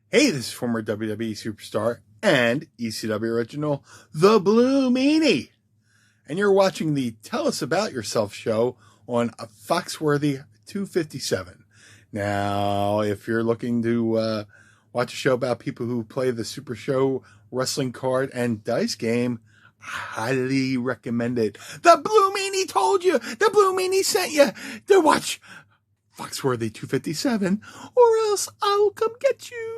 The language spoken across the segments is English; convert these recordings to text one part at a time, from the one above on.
Hey, this is former WWE superstar and ECW original, The Blue Meanie. And you're watching the Tell Us About Yourself show on Foxworthy 257. Now, if you're looking to watch a show about people who play the Super Show wrestling card and dice game, I highly recommend it. The Blue Meanie told you! The Blue Meanie sent you to watch Foxworthy 257, or else I'll come get you.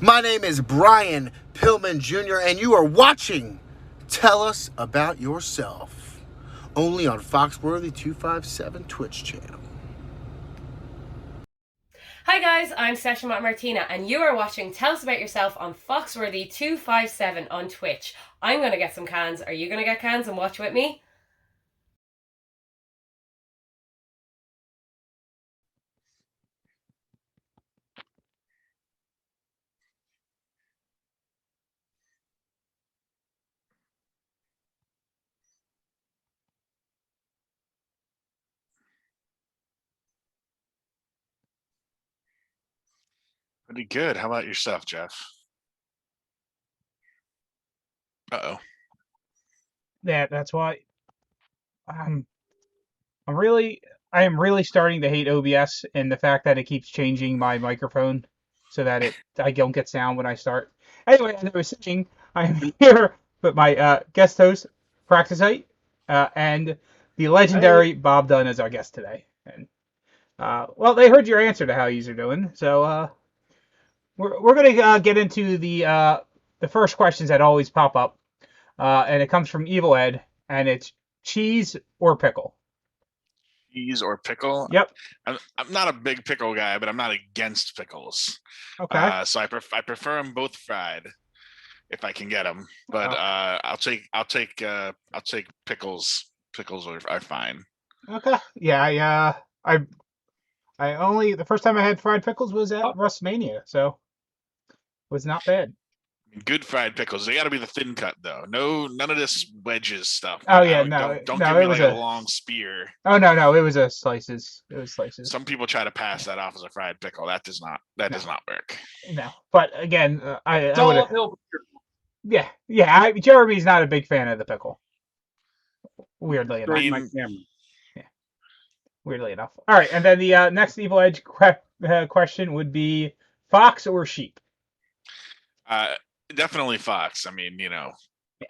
My name is Brian Pillman Jr., and you are watching Tell Us About Yourself, only on Foxworthy 257 Twitch channel. Hi guys, I'm Session Martina, and you are watching Tell Us About Yourself on Foxworthy 257 on Twitch. I'm going to get some cans. Are you going to get cans and watch with me? Pretty good. How about yourself, Jeff? Uh-oh. Yeah, that's why um, I am really starting to hate OBS and the fact that it keeps changing my microphone so that I don't get sound when I start. Anyway, as I was saying, I'm here with my guest host, Practicite, and the legendary Bob Dunn as our guest today. And well, they heard your answer to how you're doing, so we're gonna get into the first questions that always pop up, and it comes from Evil Ed, and it's cheese or pickle. Cheese or pickle? Yep. I'm not a big pickle guy, but I'm not against pickles. Okay. So I prefer them both fried if I can get them. But I'll take pickles. Pickles are fine. Okay. Yeah. I only the first time I had fried pickles was at WrestleMania, so it was not bad. Good fried pickles. They got to be the thin cut though. None of this wedges stuff. Oh yeah, no, don't no, give it me was like a long spear. Oh no, it was a slices. It was slices. Some people try to pass that off as a fried pickle. That does not work. No, but again, I would. Yeah. Jeremy's not a big fan of the pickle. Weirdly enough. Yeah. Weirdly enough. All right, and then the next Evil Edge question would be fox or sheep. Definitely fox. I mean,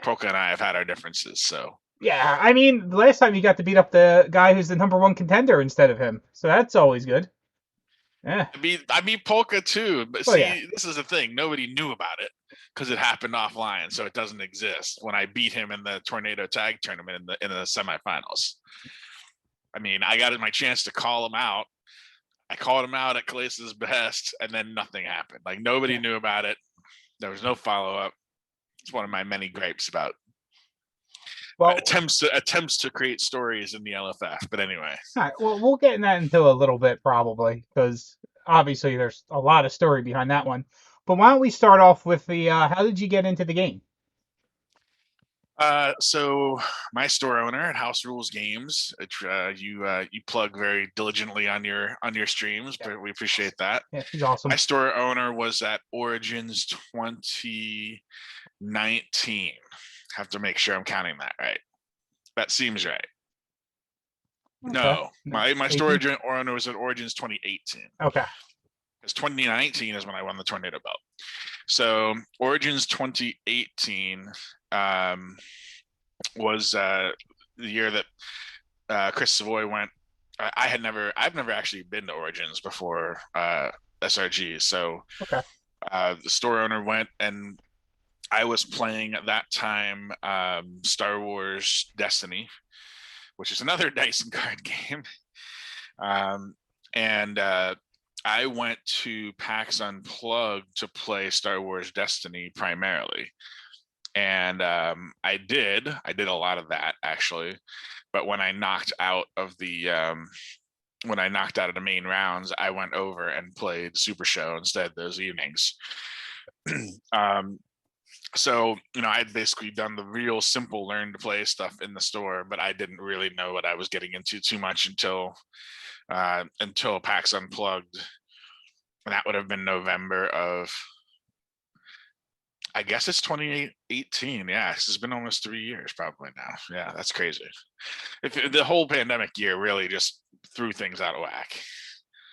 Polka and I have had our differences, so. Yeah, I mean, the last time you got to beat up the guy who's the #1 contender instead of him, so that's always good. Yeah. I beat Polka too, but This is the thing. Nobody knew about it because it happened offline, so it doesn't exist. When I beat him in the Tornado Tag Tournament in the semifinals, I mean, I got my chance to call him out. I called him out at Kalace's behest, and then nothing happened. Like nobody knew about it. There was no follow up. It's one of my many gripes about attempts to create stories in the LFF. But anyway, all right, well, we'll get in that into a little bit probably because obviously there's a lot of story behind that one. But why don't we start off with the how did you get into the game? So my store owner at House Rules Games, you plug very diligently on your streams, but we appreciate that. Yeah, he's awesome. My store owner was at Origins 2019. Have to make sure I'm counting that right. That seems right. Okay. No, my store owner was at Origins 2018. Okay. Because 2019 is when I won the Tornado Belt. So Origins 2018 was the year that Chris Savoy went. I've never actually been to Origins before SRG. So okay. The store owner went, and I was playing at that time Star Wars Destiny, which is another dice and card game. I went to PAX Unplugged to play Star Wars Destiny primarily. And I did a lot of that actually. But when I knocked out of the main rounds, I went over and played Super Show instead those evenings. So, I'd basically done the real simple learn to play stuff in the store, but I didn't really know what I was getting into too much until PAX Unplugged. And that would have been November of, I guess it's 2018. Yeah, it's been almost 3 years probably now. Yeah, that's crazy. The whole pandemic year really just threw things out of whack.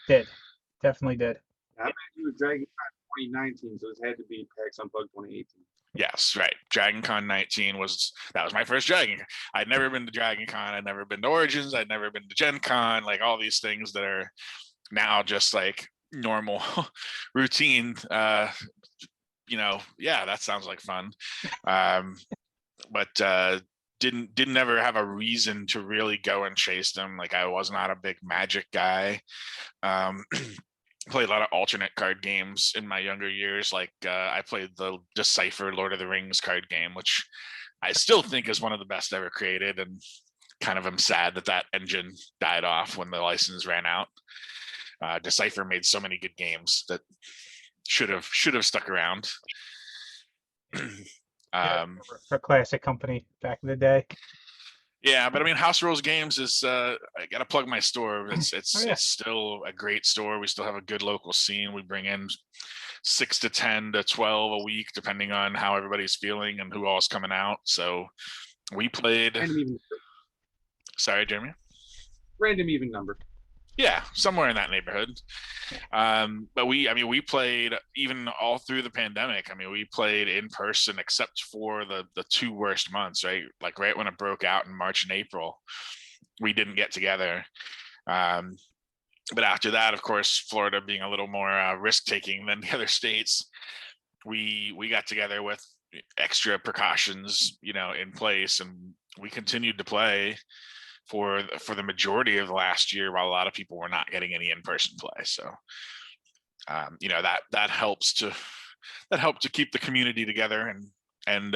Did. Definitely did. I bet you was Dragon Con 2019, so it had to be PAX Unplugged 2018. Yes, right. Dragon Con 19 was my first Dragon. I'd never been to Dragon Con. I'd never been to Origins. I'd never been to Gen Con. Like all these things that are now just like normal routine. Yeah, that sounds like fun. But didn't ever have a reason to really go and chase them. Like I was not a big Magic guy. Played a lot of alternate card games in my younger years. Like I played the Decipher Lord of the Rings card game, which I still think is one of the best ever created, and kind of am sad that engine died off when the license ran out. Decipher made so many good games that should have stuck around. For a classic company back in the day. Yeah, but I mean, House Rules Games is I gotta plug my store. It's Oh, yeah. it's still a great store. We still have a good local scene. We bring in 6 to 10 to 12 a week, depending on how everybody's feeling and who all's coming out. So we played. Sorry, Jeremy. Random even number. Yeah, somewhere in that neighborhood. But we played even all through the pandemic. I mean, we played in person except for the two worst months, right? Like right when it broke out in March and April, we didn't get together. But after that, of course, Florida being a little more risk taking than the other states, we got together with extra precautions, in place, and we continued to play for the majority of the last year, while a lot of people were not getting any in-person play. So that helped to keep the community together, and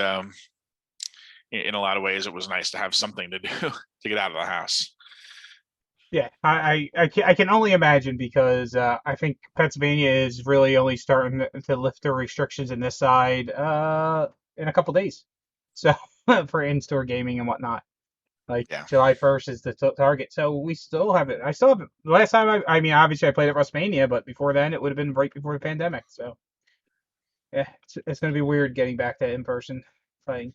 in a lot of ways it was nice to have something to do to get out of the house. Yeah, I can only imagine, because I think Pennsylvania is really only starting to lift the restrictions in this side in a couple days. So for in-store gaming and whatnot. Like, Yeah. July 1st is the target. So we still have it. I still have it. The last time, I mean, obviously I played at WrestleMania, but before then it would have been right before the pandemic. So yeah, it's going to be weird getting back to in-person playing.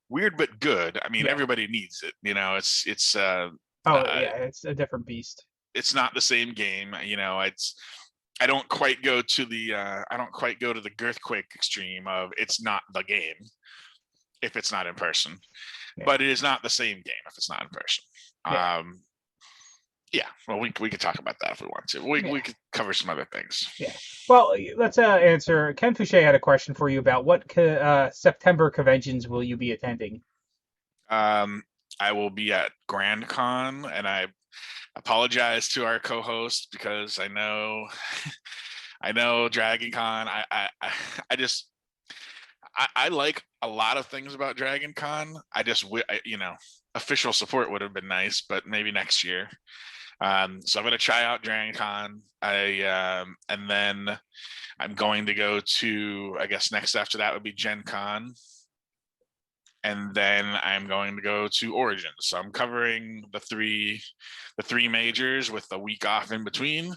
Weird but good. I mean, Yeah. everybody needs it. It's Yeah, it's a different beast. It's not the same game. I don't quite go to the Girthquake extreme of it's not the game if it's not in person. Yeah. But it is not the same game if it's not in person. Yeah. Well, we could talk about that if we want to. We could cover some other things. Yeah. Well, let's answer. Ken Fouché had a question for you about what September conventions will you be attending? I will be at Grand Con, and I apologize to our co-host because I know Dragon Con. I like a lot of things about Dragon Con. Official support would have been nice, but maybe next year. So I'm going to try out Dragon Con. And then I'm going to go to, I guess next after that would be Gen Con. And then I'm going to go to Origins. So I'm covering the three majors with a week off in between.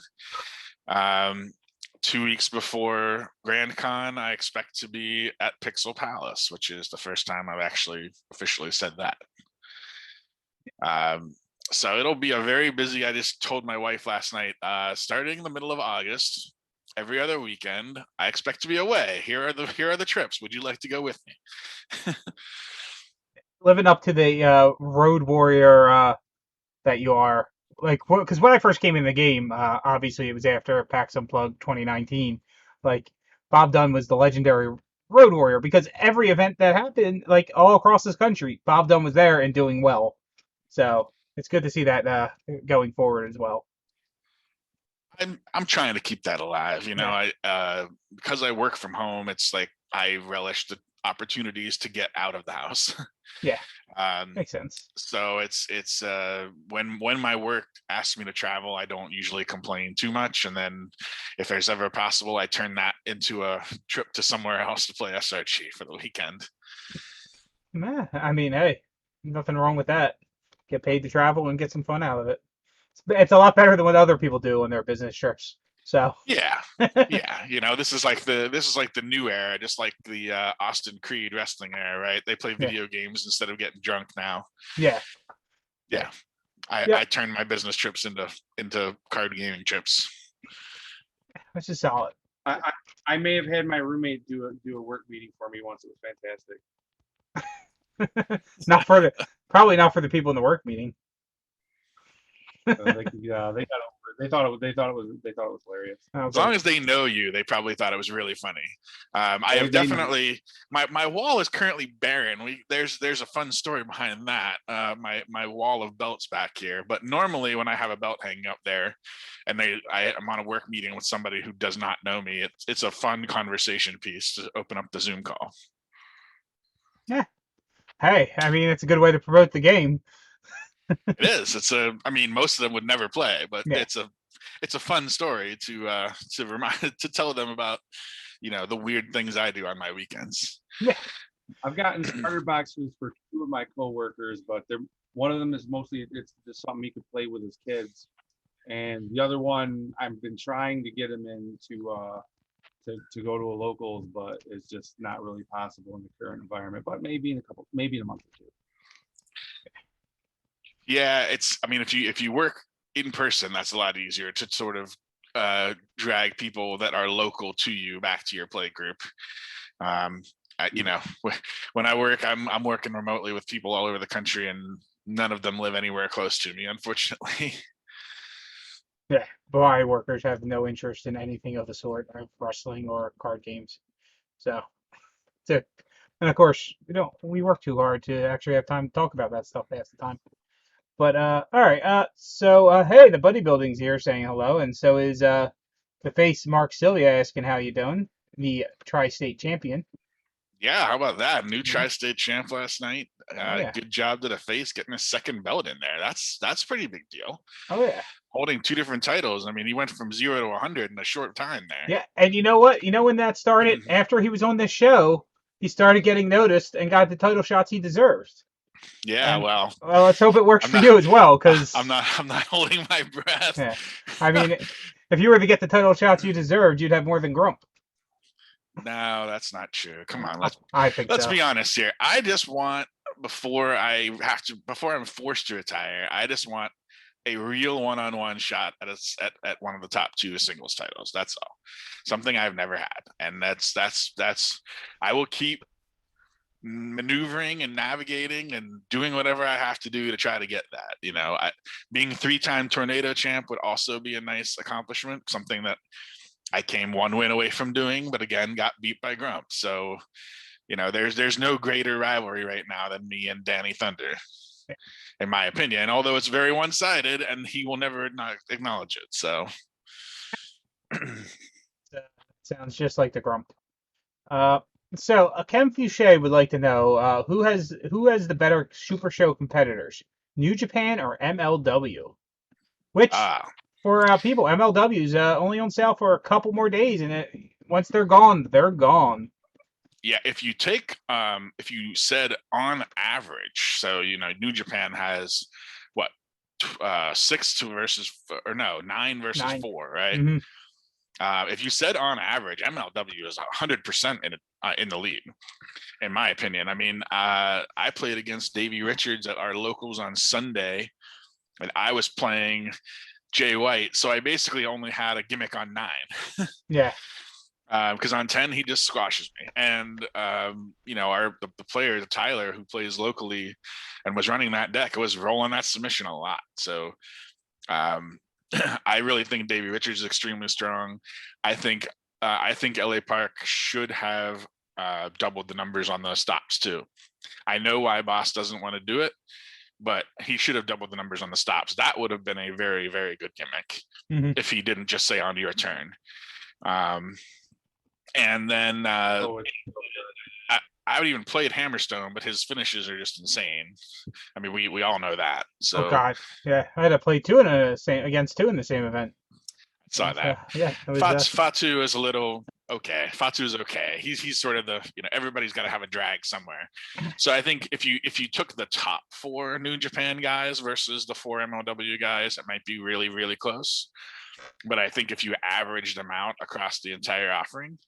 2 weeks before Grand Con, I expect to be at Pixel Palace, which is the first time I've actually officially said that. So it'll be a very busy. I just told my wife last night, starting in the middle of August, every other weekend, I expect to be away. Here are the trips. Would you like to go with me? Living up to the road warrior that you are. Like, because when I first came in the game, obviously it was after PAX Unplugged 2019. Like, Bob Dunn was the legendary road warrior, because every event that happened, like all across this country, Bob Dunn was there and doing well. So it's good to see that going forward as well. I'm trying to keep that alive. Yeah. Because I work from home, it's like I relish the opportunities to get out of the house. Yeah. Makes sense. So it's when my work asks me to travel, I don't usually complain too much, and then if there's ever possible, I turn that into a trip to somewhere else to play SRG for the weekend. Nah, I mean, hey, nothing wrong with that. Get paid to travel and get some fun out of it. It's a lot better than what other people do on their business trips. So Yeah, yeah. This is like the new era, just like the Austin Creed wrestling era, right? They play yeah, video games instead of getting drunk now. yeah, yeah, Yeah, I yeah. I turned my business trips into card gaming trips. Which is solid. I may have had my roommate do a work meeting for me once. It was fantastic. Not for the probably not for the people in the work meeting. They got over it. They thought it was hilarious. Oh, As long good. as they know you, they probably thought it was really funny. I They, have they know. definitely my wall is currently barren. There's a fun story behind that. My wall of belts back here. But normally when I have a belt hanging up there, and I'm on a work meeting with somebody who does not know me, it's a fun conversation piece to open up the Zoom call. Yeah. Hey, I mean it's a good way to promote the game. It is. I mean, most of them would never play, but Yeah. it's a fun story to remind to tell them about the weird things I do on my weekends. Yeah. I've gotten starter boxes for two of my coworkers, but one of them is mostly it's just something he could play with his kids, and the other one I've been trying to get him in to go to a locals, but it's just not really possible in the current environment. But maybe in a month or two. Yeah, I mean, if you work in person, that's a lot easier to sort of drag people that are local to you back to your play group. When I work, I'm working remotely with people all over the country, and none of them live anywhere close to me, unfortunately. Yeah. My workers have no interest in anything of the sort of wrestling or card games. So, and of course, we work too hard to actually have time to talk about that stuff half the time. But all right. Hey, the bodybuilding's here saying hello, and so is the face Mark Sylvia asking how you doing, the tri-state champion. Yeah, how about that? New Mhm. tri-state champ last night. Oh yeah. Good job to the face getting a second belt in there. That's pretty big deal. Oh yeah. Holding two different titles. I mean, he went from 0 to 100 in a short time there. Yeah, and you know what? You know when that started? After he was on this show, he started getting noticed and got the title shots he deserves. Yeah, And, well, let's hope it works I'm for not- you as well, because I'm not holding my breath. yeah, I mean, if you were to get the title shots you deserved, you'd have more than Grump. No, that's not true. Come on, I think let's so. be honest here. I just want before I'm forced to retire, I just want a real one-on-one shot at one of the top two singles titles. That's all. Something I've never had, and that's I will keep maneuvering and navigating and doing whatever I have to do to try to get that. Being three-time tornado champ would also be a nice accomplishment, something that I came one win away from doing, but again got beat by Grump. So there's no greater rivalry right now than me and Danny Thunder, in my opinion, although it's very one-sided and he will never not acknowledge it. So Sounds just like the Grump. So Ken Fouché would like to know who has the better Super Show competitors, New Japan or MLW? Which for people, MLW is only on sale for a couple more days, and once they're gone, they're gone. Yeah, if you said on average, so New Japan has what 9 versus 9. 4, right? Mm-hmm. If you said on average, MLW is 100% in the lead, in my opinion. I mean, I played against Davey Richards at our locals on Sunday, and I was playing Jay White, so I basically only had a gimmick on 9. Yeah. Because on 10 he just squashes me, and the player Tyler, who plays locally and was running that deck, was rolling that submission a lot. So I really think Davey Richards is extremely strong. I think LA Park should have doubled the numbers on those stops too. I know why Boss doesn't want to do it, but he should have doubled the numbers on the stops. That would have been a very, very good gimmick if he didn't just say on your turn. And then I would even played Hammerstone, but his finishes are just insane. I mean, we all know that. So oh God, yeah, I had to play against two in the same event. Saw that. Yeah, it was, Fatu is a little okay. Fatu's okay. He's sort of the, everybody's got to have a drag somewhere. So I think if you took the top 4 New Japan guys versus the 4 MLW guys, it might be really, really close. But I think if you average them out across the entire offering,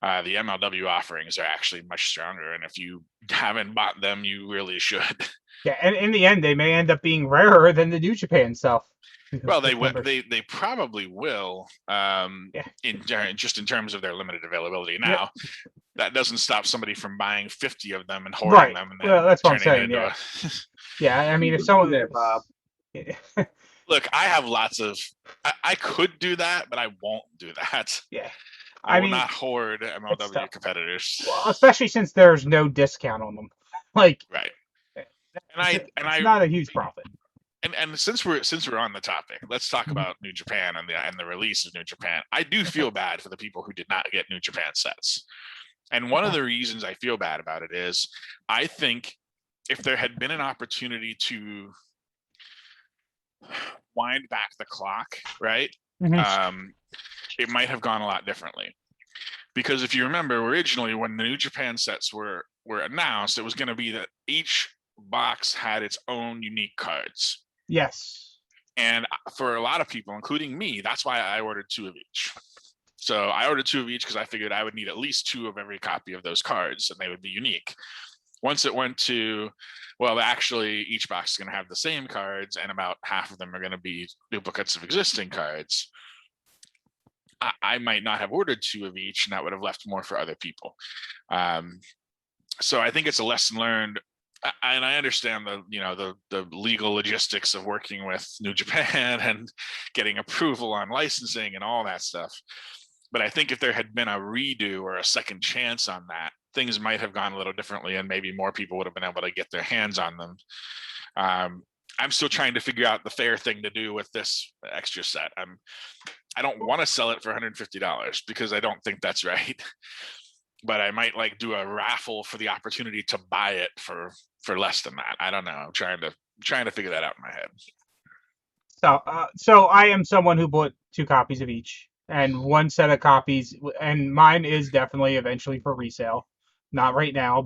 the MLW offerings are actually much stronger. And if you haven't bought them, you really should. Yeah, and in the end, they may end up being rarer than the New Japan stuff. Well, they probably will, Yeah. in just in terms of their limited availability. Now, that doesn't stop somebody from buying 50 of them and hoarding them, and then well, that's what I'm turning it saying. into Yeah. Yeah, I mean, if Do someone that, Bob. Look, I have lots of. I could do that, but I won't do that. Yeah. I I will mean, not hoard MLW tough. competitors. Well, especially since there's no discount on them. Like, Right. it's not a huge profit. And since we're on the topic, let's talk about New Japan and the release of New Japan. I do feel bad for the people who did not get New Japan sets. And one of the reasons I feel bad about it is I think if there had been an opportunity to wind back the clock, right? It might have gone a lot differently. Because if you remember, originally when the New Japan sets were announced, it was going to be that each box had its own unique cards. Yes. And for a lot of people, including me, that's why I ordered 2 of each. So I ordered 2 of each because I figured I would need at least 2 of every copy of those cards, and they would be unique. Once it went to, well, actually, each box is going to have the same cards, and about half of them are going to be duplicates of existing cards. I might not have ordered 2 of each, and that would have left more for other people. So I think it's a lesson learned. And I understand the legal logistics of working with New Japan and getting approval on licensing and all that stuff. But I think if there had been a redo or a second chance on that, things might have gone a little differently, and maybe more people would have been able to get their hands on them. I'm still trying to figure out the fair thing to do with this extra set. I don't want to sell it for $150 because I don't think that's right. But I might do a raffle for the opportunity to buy it for less than that. I don't know. I'm trying to figure that out in my head. So I am someone who bought 2 copies of each, and 1 set of copies, and mine is definitely eventually for resale. Not right now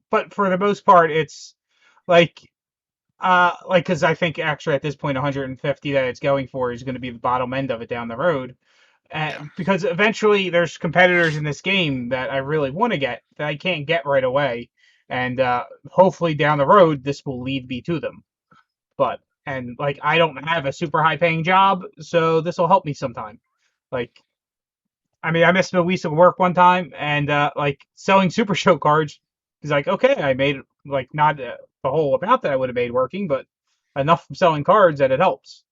but for the most part, it's because I think actually at this point 150 that it's going for is going to be the bottom end of it down the road. Because eventually there's competitors in this game that I really want to get that I can't get right away, and hopefully down the road this will lead me to them. But I don't have a super high paying job, so this will help me sometime. I missed a week of work one time, and selling Super Show cards is okay, I made not the whole amount that I would have made working, but enough from selling cards that it helps.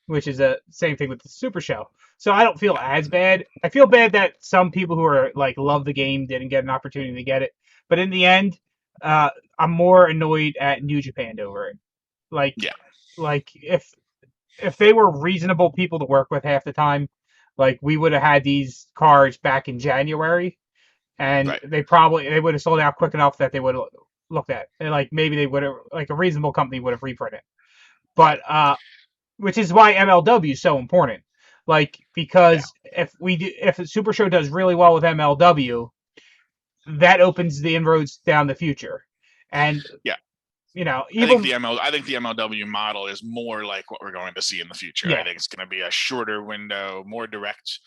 Which is the same thing with the Super Show. So I don't feel as bad. I feel bad that some people who are love the game didn't get an opportunity to get it. But in the end, I'm more annoyed at New Japan over it. If they were reasonable people to work with half the time, we would have had these cards back in January, and they would have sold out quick enough that they would have looked at it. Maybe they would have a reasonable company would have reprinted. But which is why MLW is so important. Because if the Super Show does really well with MLW, that opens the inroads down the future. And I think the MLW model is more like what we're going to see in the future. I think it's going to be a shorter window, more direct,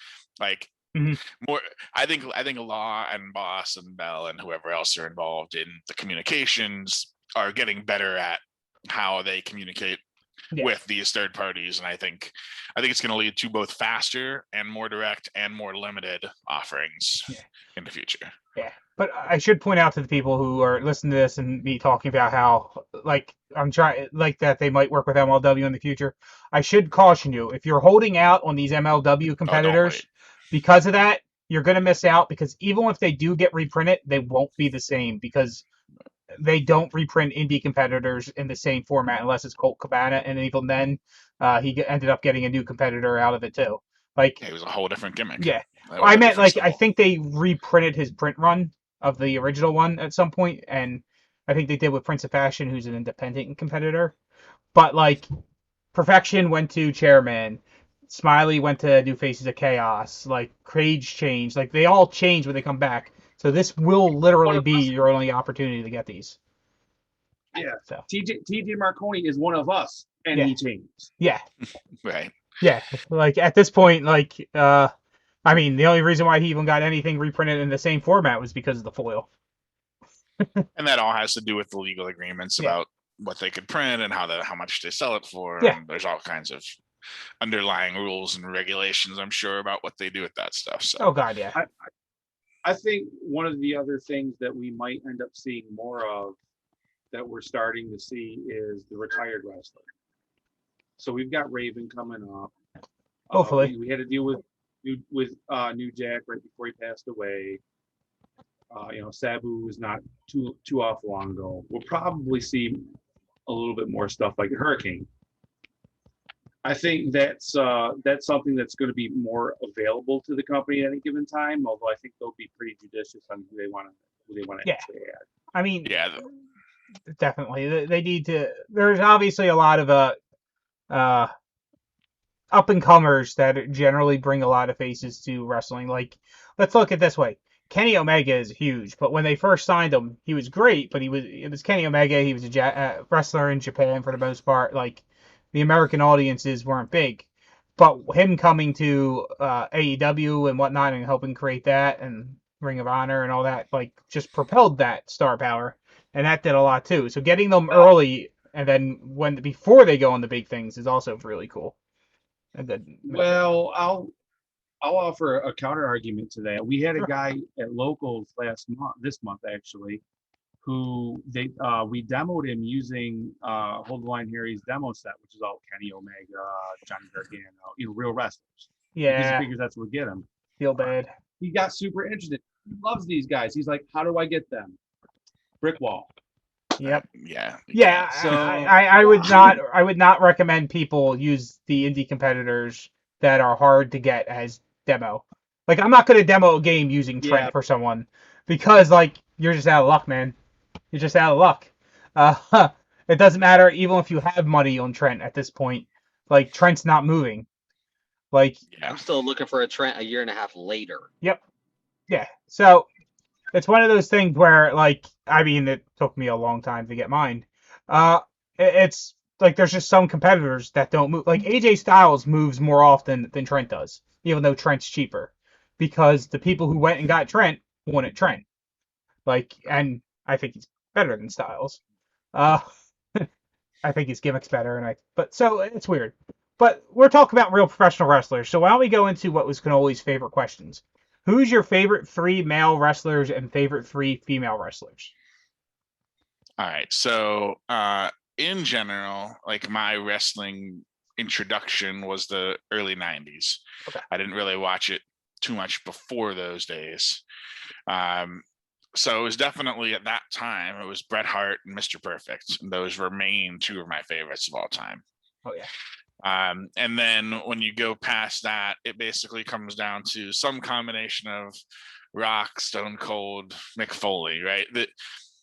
more. I think Law and Boss and Bell and whoever else are involved in the communications are getting better at how they communicate with these third parties, and I think it's going to lead to both faster and more direct and more limited offerings in the future. Yeah, but I should point out to the people who are listening to this and me talking about how I'm trying that they might work with MLW in the future. I should caution you, if you're holding out on these MLW competitors, because of that, you're going to miss out, because even if they do get reprinted, they won't be the same, because they don't reprint indie competitors in the same format unless it's Colt Cabana, and even then, he ended up getting a new competitor out of it too. It was a whole different gimmick. Yeah, I meant I think they reprinted his print run of the original one at some point, and I think they did with Prince of Fashion, who's an independent competitor. But Perfection went to Chairman, Smiley went to New Faces of Chaos. Like Cage changed. Like they all change when they come back. So this will literally be your only opportunity to get these. Yeah. So TJ Marconi is one of us, and Yeah. he changed. yeah, Right. yeah. Like at this point, like I mean, the only reason why he even got anything reprinted in the same format was because of the foil. And that all has to do with the legal agreements Yeah. about what they could print and how much they sell it for. Yeah. And there's all kinds of underlying rules and regulations, I'm sure, about what they do with that stuff. So Oh God, yeah. I think one of the other things that we might end up seeing more of that we're starting to see is the retired wrestler. So we've got Raven coming up. Hopefully. We had to deal with New Jack right before he passed away. Sabu was not too awful long ago. We'll probably see a little bit more stuff like Hurricane. I think that's something that's going to be more available to the company at any given time. Although I think they'll be pretty judicious on who they want to Yeah. actually add. I mean, yeah, definitely they need to. There's obviously a lot of up and comers that generally bring a lot of faces to wrestling. Like, let's look at it this way. Kenny Omega is huge, but when they first signed him, he was great. But it was Kenny Omega. He was a wrestler in Japan for the most part. Like, the American audiences weren't big, but him coming to AEW and whatnot and helping create that and Ring of Honor and all that, like, just propelled that star power, and that did a lot too. So getting them early and then before they go on the big things is also really cool. And then, Well, I'll offer a counter argument to that. We had a Sure. guy at Locals this month actually, who we demoed him using Hold the Line Harry's demo set, which is all Kenny Omega, Johnny Gargano, real wrestlers. Because he yeah, figures that's what get him. feel bad. He got super interested. He loves these guys. He's like, how do I get them? Brick wall. Yep. yeah, Yeah, So I would not recommend people use the indie competitors that are hard to get as demo. Like, I'm not gonna demo a game using Trent Yeah. for someone because, like, you're just out of luck, man. You're just out of luck. It doesn't matter even if you have money on Trent at this point. Like, Trent's not moving. Like, yeah. I'm still looking for a Trent a year and a half later. yep, yeah. So it's one of those things where, like, I mean, it took me a long time to get mine. It's like there's just some competitors that don't move. Like AJ Styles moves more often than Trent does, even though Trent's cheaper, because the people who went and got Trent wanted Trent. Like, and I think he's better than Styles. I think his gimmick's better, but so it's weird. But we're talking about real professional wrestlers, so why don't we go into what was Canoli's favorite questions? Who's your favorite 3 male wrestlers and favorite 3 female wrestlers? All right. So, in general, like my wrestling introduction was the early 90s. Okay. I didn't really watch it too much before those days. So it was definitely at that time, it was Bret Hart and Mr. Perfect. And those remain 2 of my favorites of all time. Oh, yeah. And then when you go past that, it basically comes down to some combination of Rock, Stone Cold, Mick Foley, right?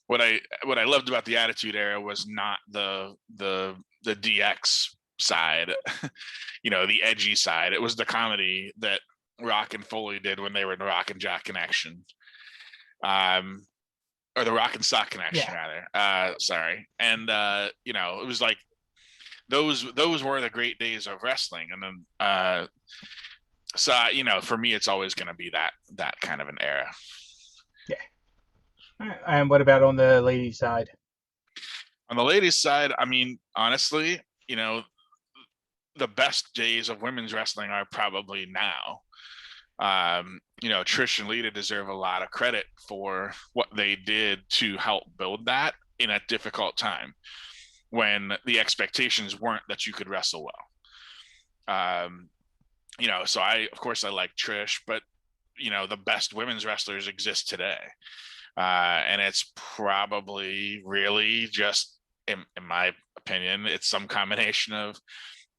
What I loved about the Attitude Era was not the DX side, the edgy side. It was the comedy that Rock and Foley did when they were in Rock and Jock Connection, or the Rock and Sock Connection, rather. Sorry, and it was like those were the great days of wrestling, and then so for me, it's always going to be that kind of an era. Yeah. And what about on the ladies' side? On the ladies' side, I mean, honestly, the best days of women's wrestling are probably now. Trish and Lita deserve a lot of credit for what they did to help build that in a difficult time when the expectations weren't that you could wrestle well. So I like Trish, but the best women's wrestlers exist today. And it's probably really just, in my opinion, it's some combination of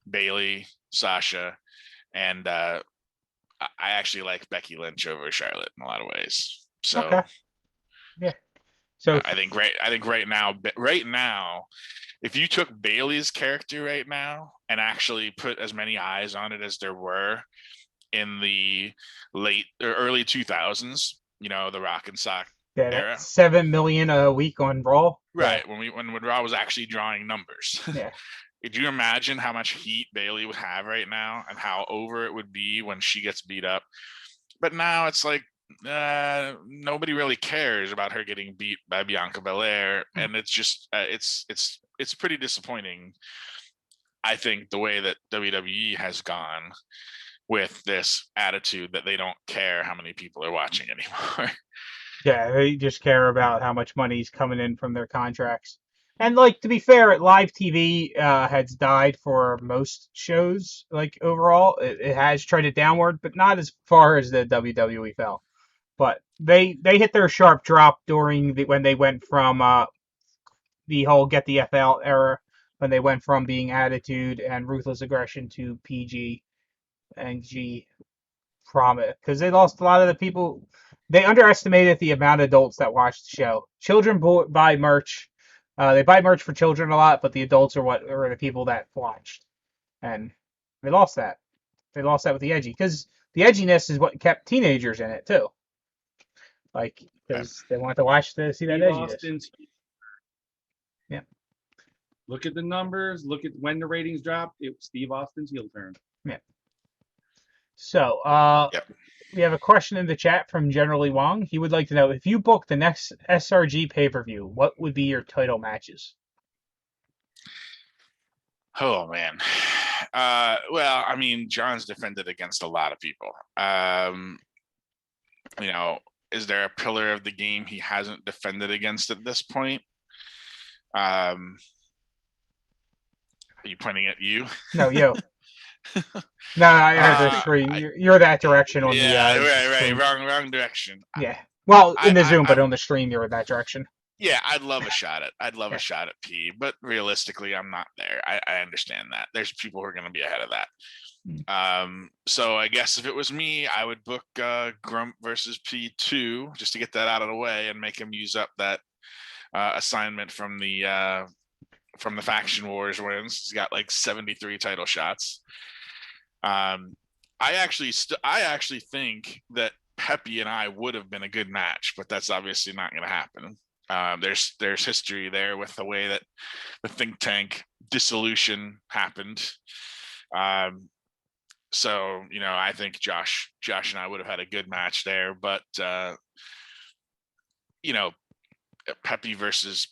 Bayley, Sasha, and I actually like Becky Lynch over Charlotte in a lot of ways. So, Okay. Yeah. So I think right now, if you took Bailey's character right now and actually put as many eyes on it as there were in the late or early 2000s, the Rock and Sock yeah, era, that's 7 million a week on Raw. right? When Raw was actually drawing numbers. Yeah. Could you imagine how much heat Bailey would have right now and how over it would be when she gets beat up? But now it's like nobody really cares about her getting beat by Bianca Belair, and it's just it's pretty disappointing. I think the way that WWE has gone with this attitude that they don't care how many people are watching anymore. Yeah, they just care about how much money's coming in from their contracts. And to be fair, live TV has died for most shows. Overall, it has trended downward, but not as far as the WWE fell. But they hit their sharp drop during when they went from the whole Get the F Out era, when they went from being Attitude and Ruthless Aggression to PG and G prominent, because they lost a lot of the people. They underestimated the amount of adults that watch the show. Children buy merch. They buy merch for children a lot, but the adults are the people that watched, and they lost that. They lost that with the edgy, because the edginess is what kept teenagers in it too. Because they want to watch to see that Steve edginess. Austin's, Yeah. Look at the numbers. Look at when the ratings dropped. It was Steve Austin's heel turn. Yeah. So, Yep. we have a question in the chat from Generally Wong. He would like to know, if you book the next SRG pay-per-view, what would be your title matches? Oh man. Well, I mean, John's defended against a lot of people. Is there a pillar of the game he hasn't defended against at this point? Are you pointing at you? No, you. No, I heard the screen. You're that direction on the. Right. Wrong direction. Yeah. Well, in the Zoom, but I'm, on the stream, you're in that direction. Yeah, I'd love a shot at. A shot at P, but realistically, I'm not there. I understand that. There's people who are going to be ahead of that. So I guess if it was me, I would book Grump versus P2 just to get that out of the way and make him use up that assignment from the Faction Wars wins. He's got like 73 title shots. I actually think that Peppy and I would have been a good match, but that's obviously not going to happen. There's history there with the way that the think tank dissolution happened. So I think Josh and I would have had a good match there, but Peppy versus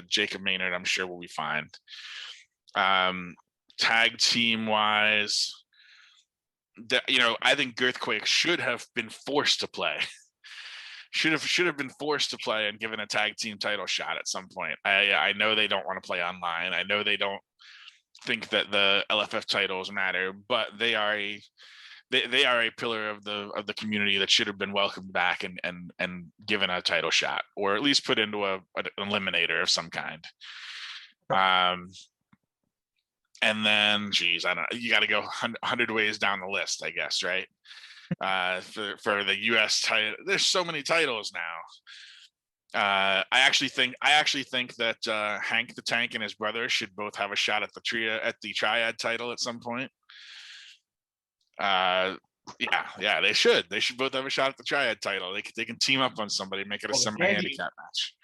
Jacob Maynard, I'm sure will be fine. Tag team wise, I think Girthquake should have been forced to play. should have been forced to play and given a tag team title shot at some point. I know they don't want to play online. I know they don't think that the LFF titles matter, but they are a pillar of the community that should have been welcomed back and given a title shot, or at least put into an eliminator of some kind. And then, geez, I don't know. You got to go 100 ways down the list, I guess, right? For the U.S. title, there's so many titles now. I actually think that Hank the Tank and his brother should both have a shot at the Triad title at some point. Yeah, they should. They should both have a shot at the Triad title. They can team up on somebody, make it a semi-handicap match.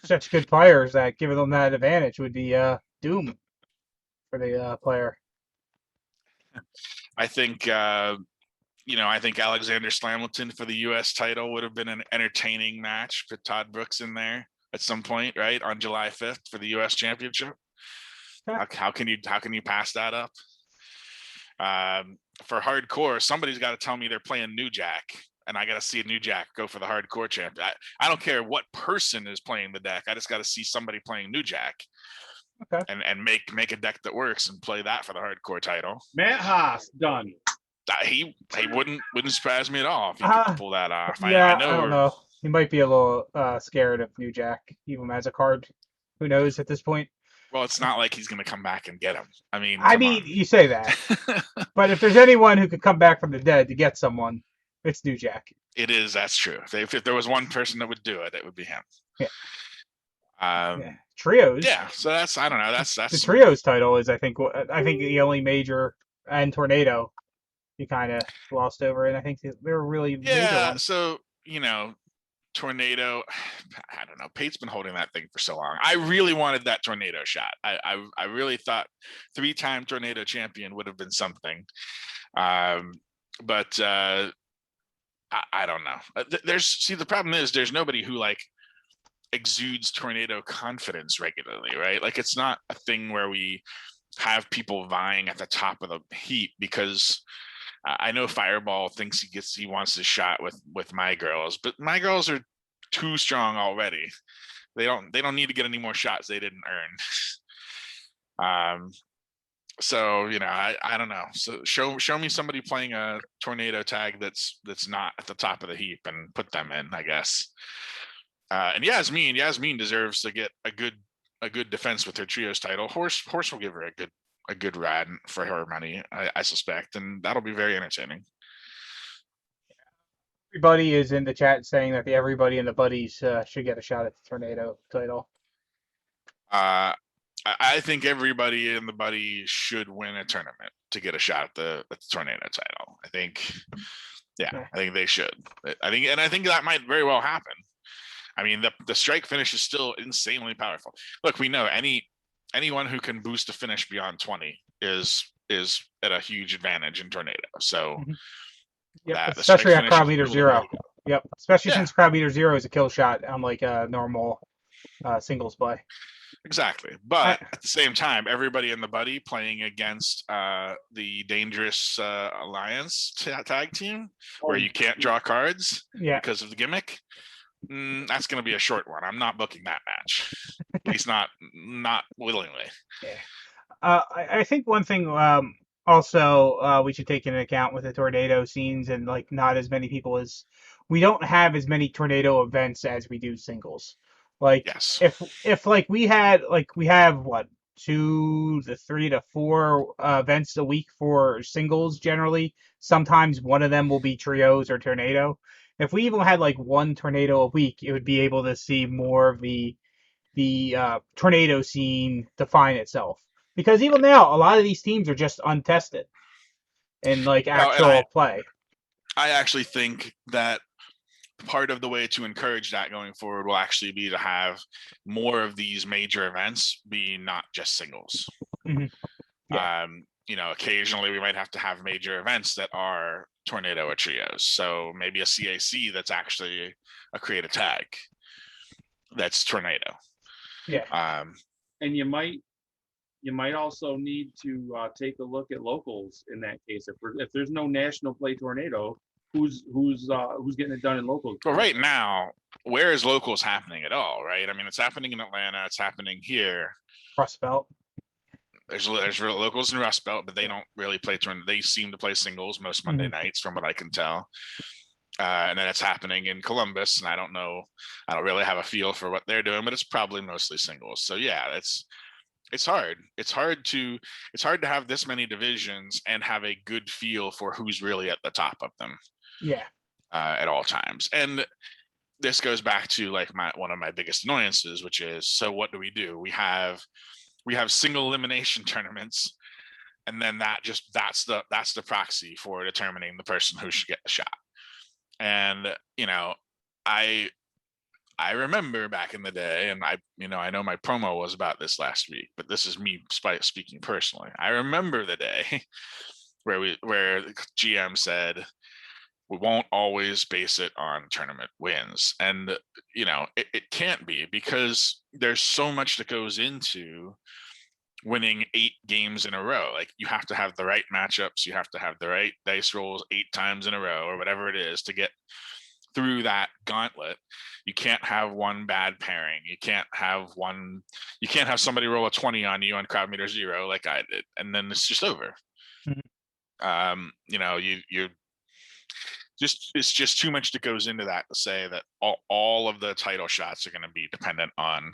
Such good players that giving them that advantage would be doom for the player. I think Alexander Slamilton for the U.S. title would have been an entertaining match. Put Todd Brooks in there at some point, right, on July 5th for the U.S. Championship. Yeah. How can you pass that up? For hardcore, somebody's got to tell me they're playing New Jack, and I got to see a New Jack go for the hardcore champ. I don't care what person is playing the deck. I just got to see somebody playing New Jack. Okay. And make a deck that works and play that for the hardcore title. Matt Haas, done. He wouldn't surprise me at all if he could pull that off. Yeah, I don't know. He might be a little scared of New Jack, even as a card. Who knows at this point? Well, it's not like he's going to come back and get him. I mean, you say that, but if there's anyone who could come back from the dead to get someone, It's New Jack. It is. That's true. If there was one person that would do it, it would be him. Yeah. Yeah. Trios. Yeah. So that's, I don't know. That's the trios title is I think the only major, and Tornado you kind of glossed over, and I think they're really major yeah. ones. So Tornado. I don't know. Pate's been holding that thing for so long. I really wanted that Tornado shot. I really thought 3-time Tornado champion would have been something. But I don't know. The problem is there's nobody who like exudes Tornado confidence regularly, right? Like it's not a thing where we have people vying at the top of the heap, because I know Fireball thinks he wants his shot with my girls, but my girls are too strong already. They don't need to get any more shots they didn't earn. So I don't know. So show me somebody playing a Tornado tag that's not at the top of the heap and put them in, I guess. And Yasmin deserves to get a good defense with her trios title. Horse will give her a good ride for her money, I suspect, and that'll be very entertaining. Everybody is in the chat saying that everybody in the buddies should get a shot at the Tornado title. I think everybody in the buddy should win a tournament to get a shot at the Tornado title. I think they should. I think that might very well happen. I mean, the strike finish is still insanely powerful. Look, we know anyone who can boost a finish beyond 20 is at a huge advantage in Tornado. So, especially at crowd meter 0. Yep, especially since crowd meter 0 is a kill shot, unlike a normal singles play. Exactly, but at the same time, everybody in the buddy playing against the Dangerous Alliance tag team, where you can't draw cards because of the gimmick. That's going to be a short one. I'm not booking that match, at least not willingly. Yeah. I think one thing also we should take into account with the Tornado scenes, and like not as many people as we don't have as many Tornado events as we do singles. Like if like we have what 2 to 3 to 4 events a week for singles generally. Sometimes one of them will be trios or Tornado. If we even had like one Tornado a week, it would be able to see more of the Tornado scene define itself. Because even now, a lot of these teams are just untested in like actual play. I actually think that part of the way to encourage that going forward will actually be to have more of these major events be not just singles. Mm-hmm. Yeah. Occasionally we might have to have major events that are Tornado or trios. So maybe a CAC that's actually a create a tag that's Tornado. Yeah. And you might also need to take a look at locals in that case. If there's no national play Tornado, who's getting it done in locals? Well, right now, where is locals happening at all? Right. I mean, it's happening in Atlanta. It's happening here. Rust Belt. There's locals in Rust Belt, but they don't really play tournament. They seem to play singles most Monday nights, from what I can tell. And then it's happening in Columbus, and I don't really have a feel for what they're doing, but it's probably mostly singles. So yeah, it's hard. It's hard to have this many divisions and have a good feel for who's really at the top of them. Yeah. At all times. And this goes back to like one of my biggest annoyances, which is, so what do? We have single elimination tournaments, and then that's the proxy for determining the person who should get the shot. And I remember back in the day, and I know my promo was about this last week, but this is me speaking personally. I remember the day where the GM said, we won't always base it on tournament wins. And, it can't be, because there's so much that goes into winning 8 games in a row. Like, you have to have the right matchups. You have to have the right dice rolls 8 times in a row, or whatever it is, to get through that gauntlet. You can't have one bad pairing. You can't have somebody roll a 20 on you on crowd meter 0 like I did, and then it's just over. Mm-hmm. It's just too much that goes into that to say that all of the title shots are going to be dependent on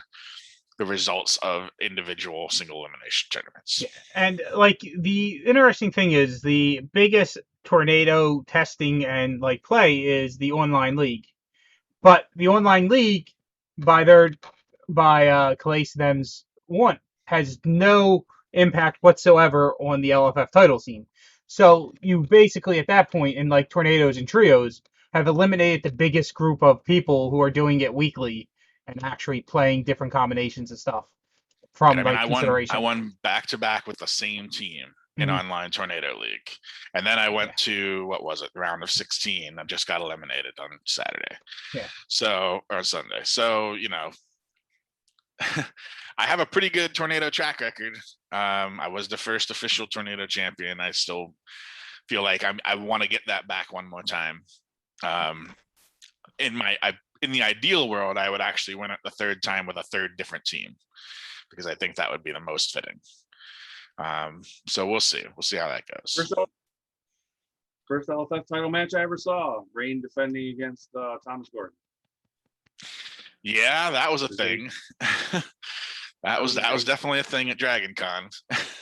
the results of individual single elimination tournaments. Yeah. And like the interesting thing is, the biggest Tornado testing and like play is the online league. But the online league, by Calais Them's one, has no impact whatsoever on the LFF title scene. So you basically, at that point, in like tornadoes and trios, have eliminated the biggest group of people who are doing it weekly and actually playing different combinations and stuff from I mean, like I consideration. won back to back with the same team in online tornado league, and then I went to what was it, round of 16. I just got eliminated on Saturday. Yeah. So or Sunday. So I have a pretty good tornado track record. I was the first official tornado champion. I still feel like I want to get that back one more time. In the ideal world, I would actually win it the third time with a third different team, because I think that would be the most fitting. So we'll see. We'll see how that goes. First LFF title match I ever saw. Rain defending against Thomas Gordon. Yeah, that was a thing. that was definitely a thing at Dragon Con.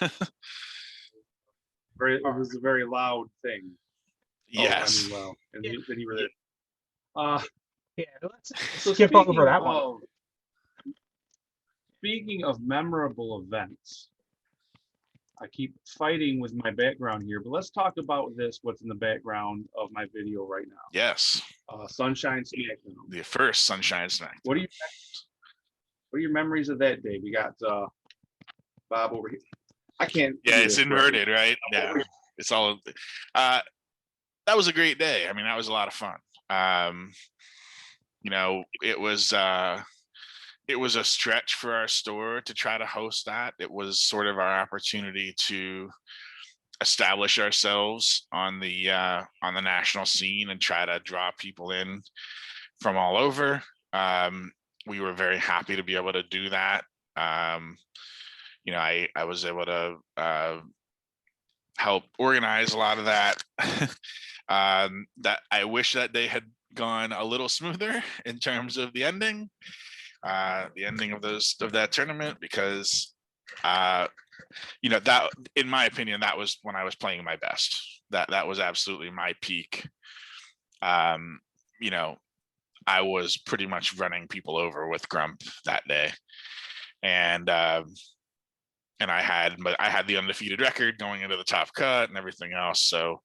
It was a very loud thing. Yes. Oh, I mean, well, and then you were there. Let's So skip over that one. Speaking of memorable events, I keep fighting with my background here, but let's talk about what's in the background of my video right now. Yes. Sunshine Smackdown. The first Sunshine Smackdown. What are your memories of that day? We got Bob over here. I can't. Yeah, it's inverted, right? Yeah, it's all. That was a great day. I mean, that was a lot of fun. It was a stretch for our store to try to host that. It was sort of our opportunity to establish ourselves on the national scene and try to draw people in from all over. We were very happy to be able to do that. I was able to help organize a lot of that. That I wish that day had gone a little smoother in terms of the ending of that tournament, because that, in my opinion, that was when I was playing my best. That was absolutely my peak. I was pretty much running people over with Grump that day, and I had the undefeated record going into the top cut and everything else. So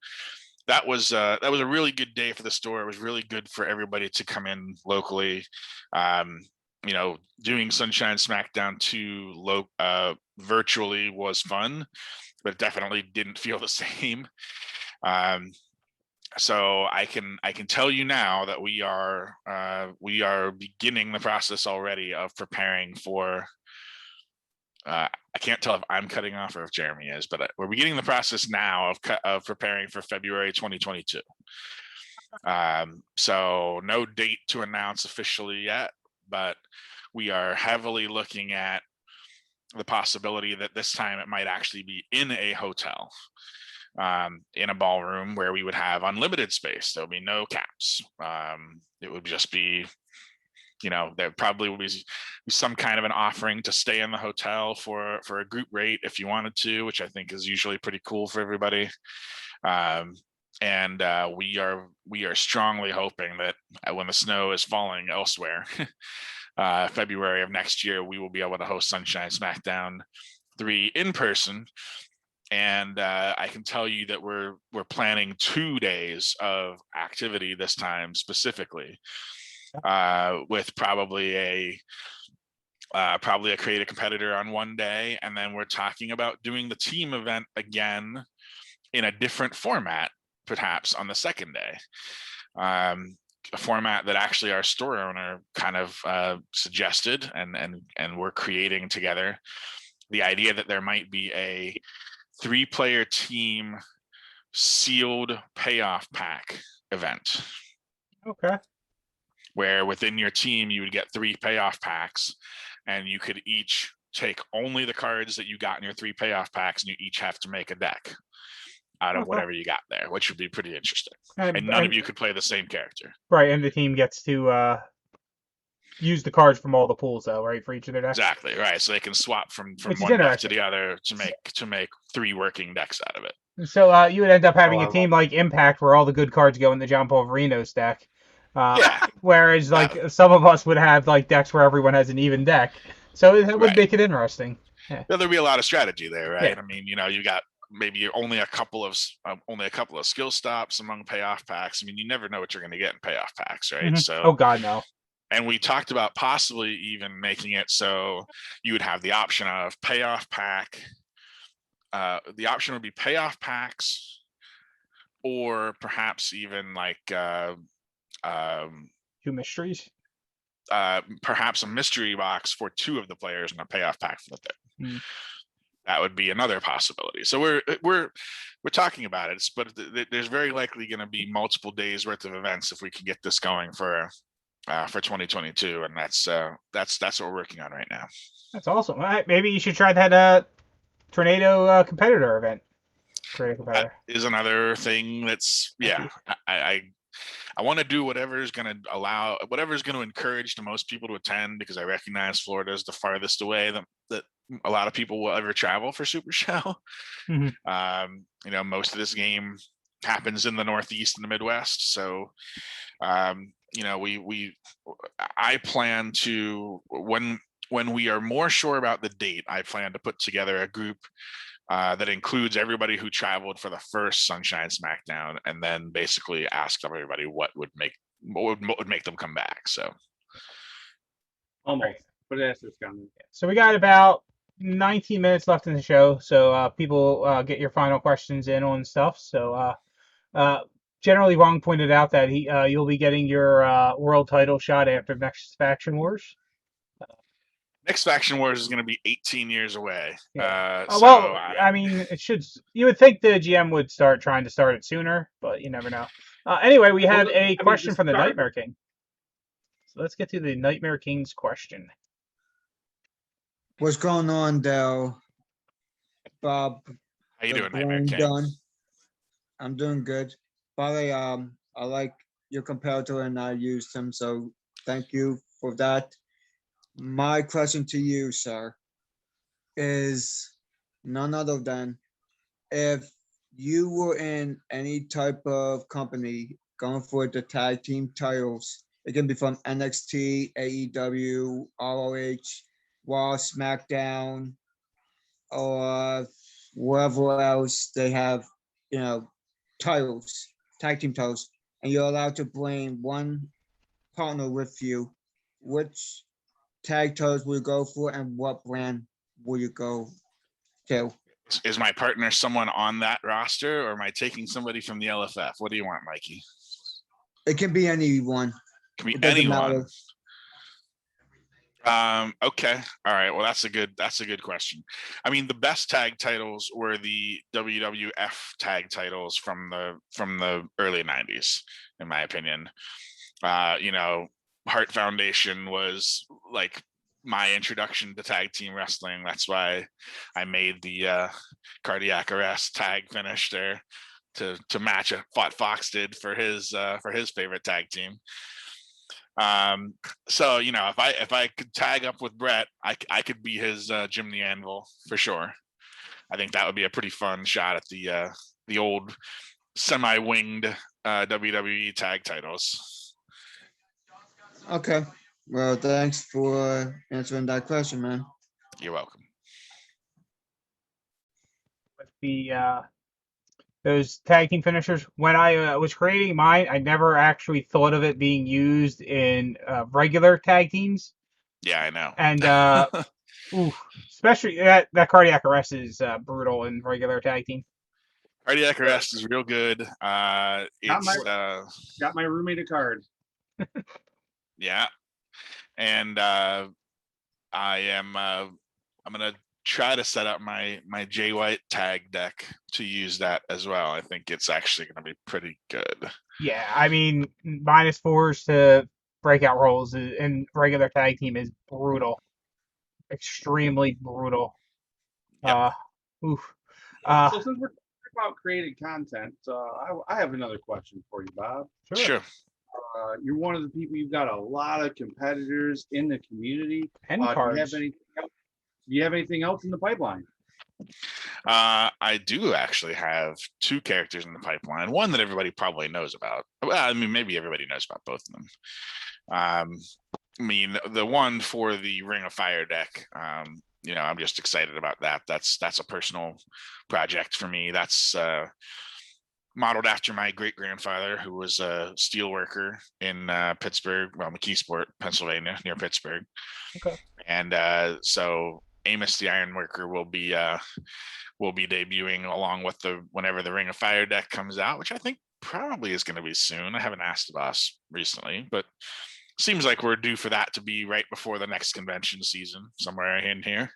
that was a really good day for the store. It was really good for everybody to come in locally. Doing Sunshine Smackdown 2 virtually was fun, but definitely didn't feel the same. So I can tell you now that we are beginning the process already of preparing for. I can't tell if I'm cutting off or if Jeremy is, but we're beginning the process now of preparing for February 2022. So no date to announce officially yet, but we are heavily looking at the possibility that this time it might actually be in a hotel, in a ballroom where we would have unlimited space. There'll be no caps. It would just be, there probably would be some kind of an offering to stay in the hotel for a group rate if you wanted to, which I think is usually pretty cool for everybody. And we are strongly hoping that when the snow is falling elsewhere, February of next year, we will be able to host Sunshine Smackdown 3 in person. And I can tell you that we're planning 2 days of activity this time specifically, with probably a creative competitor on one day, and then we're talking about doing the team event again in a different format, perhaps on the second day. A format that actually our store owner kind of suggested, and we're creating together. The idea that there might be a 3-player team sealed payoff pack event. Okay. Where within your team you would get 3 payoff packs, and you could each take only the cards that you got in your 3 payoff packs, and you each have to make a deck out of whatever you got there, which would be pretty interesting. And none of you could play the same character. Right, and the team gets to use the cards from all the pools, though, right, for each of their decks. Exactly, right. So they can swap from Which is one deck to interesting. the other to make 3 working decks out of it. So you would end up having Oh, a team like Impact where all the good cards go in the John Polverino's deck. Yeah. Whereas like some of us would have like decks where everyone has an even deck. So that would Right. make it interesting. Yeah. There'll be a lot of strategy there, right? Yeah. I mean, you got maybe only a couple of skill stops among payoff packs. I mean, you never know what you're going to get in payoff packs, right? Mm-hmm. So, oh God, no. And we talked about possibly even making it so you would have the option of payoff pack. The option would be payoff packs, or perhaps even like 2 mysteries. Perhaps a mystery box for 2 of the players and a payoff pack for the third. Mm. That would be another possibility. So we're talking about it, but there's very likely going to be multiple days worth of events if we can get this going for 2022, and that's what we're working on right now. That's awesome. All right, maybe you should try that tornado competitor event. That is another thing that's I want to do whatever is going to encourage the most people to attend, because I recognize Florida is the farthest away that a lot of people will ever travel for Super Show. Mm-hmm. Most of this game happens in the Northeast and the Midwest, so I plan to, when we are more sure about the date, I plan to put together a group that includes everybody who traveled for the first Sunshine Smackdown, and then basically ask everybody what would make them come back. So almost, but that's just coming. So we got about 19 minutes left in the show, so people get your final questions in on stuff. So generally, Wong pointed out that you'll be getting your world title shot after next Faction Wars. Next Faction Wars is going to be 18 years away. Yeah. I mean, it should. You would think the GM would start trying to start it sooner, but you never know. Anyway, we had a question from the Nightmare King. So let's get to the Nightmare King's question. What's going on, Dell? Bob? How you doing, Nightmare King? Dunn. I'm doing good. By the way, I like your comparator and I used him, so thank you for that. My question to you, sir, is none other than, if you were in any type of company going for the tag team titles, it can be from NXT, AEW, ROH, Raw, SmackDown, or wherever else they have, titles, tag team titles, and you're allowed to bring one partner with you, which tag titles will you go for, and what brand will you go to? Is my partner someone on that roster, or am I taking somebody from the LFF? What do you want, Mikey? It can be anyone. Can be anyone. Okay. All right. Well, that's a good question. I mean, the best tag titles were the WWF tag titles from the early 90s, in my opinion. Heart Foundation was like my introduction to tag team wrestling. That's why I made the cardiac arrest tag finish there to match what Fox did for his favorite tag team. So if I could tag up with Brett, I could be his Jim the Anvil for sure. I think that would be a pretty fun shot at the old semi-winged WWE tag titles. Okay. Well, thanks for answering that question, man. You're welcome. With those tag team finishers, when I was creating mine, I never actually thought of it being used in regular tag teams. Yeah, I know. And especially that cardiac arrest is brutal in regular tag team. Cardiac arrest is real good. Got my roommate a card. Yeah, and I'm gonna try to set up my Jay White tag deck to use that as well. I think it's actually gonna be pretty good. Yeah, I mean, -4s to breakout rolls in regular tag team is brutal, extremely brutal. Yep. So since we're talking about creating content, I have another question for you, Bob. Sure. You're one of the people. You've got a lot of competitors in the community. And Do you cards. have anything else? Do you have anything else in the pipeline? I do actually have 2 characters in the pipeline. One that everybody probably knows about. Well, I mean, maybe everybody knows about both of them. I mean, the one for the Ring of Fire deck. I'm just excited about that. That's a personal project for me. That's modeled after my great grandfather, who was a steel worker in Pittsburgh, well, McKeesport, Pennsylvania, near Pittsburgh. Okay. And so Amos the Ironworker will be debuting along with whenever the Ring of Fire deck comes out, which I think probably is going to be soon. I haven't asked the boss recently, but seems like we're due for that to be right before the next convention season, somewhere in here.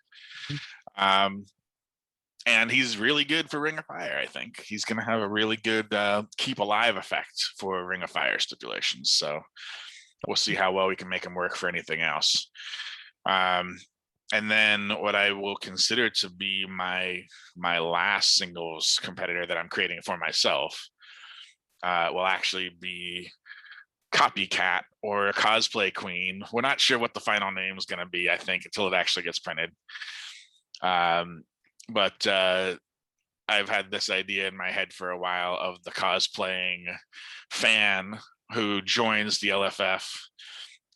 And he's really good for Ring of Fire. I think he's going to have a really good keep alive effect for Ring of Fire stipulations. So we'll see how well we can make him work for anything else. And then what I will consider to be my last singles competitor that I'm creating for myself will actually be Copycat or a Cosplay Queen. We're not sure what the final name is going to be, I think, until it actually gets printed. But I've had this idea in my head for a while of the cosplaying fan who joins the LFF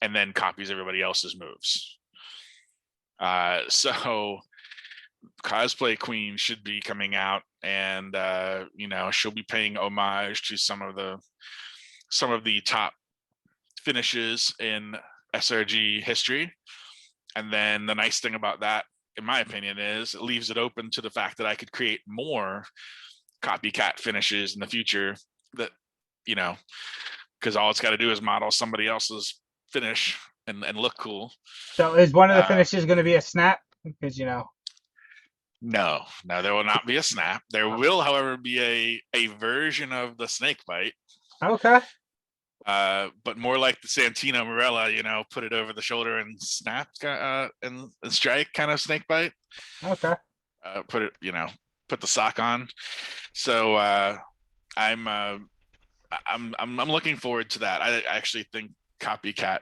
and then copies everybody else's moves. So Cosplay Queen should be coming out, and she'll be paying homage to some of the top finishes in SRG history. And then the nice thing about that, in my opinion, is it leaves it open to the fact that I could create more copycat finishes in the future that, because all it's got to do is model somebody else's finish and look cool. So is one of the finishes going to be a snap? Because, No, there will not be a snap. There will, however, be a version of the snake bite. Okay. But more like the Santino Morella, put it over the shoulder and snap and strike kind of snake bite. Okay. Put the sock on. So I'm looking forward to that. I actually think Copycat,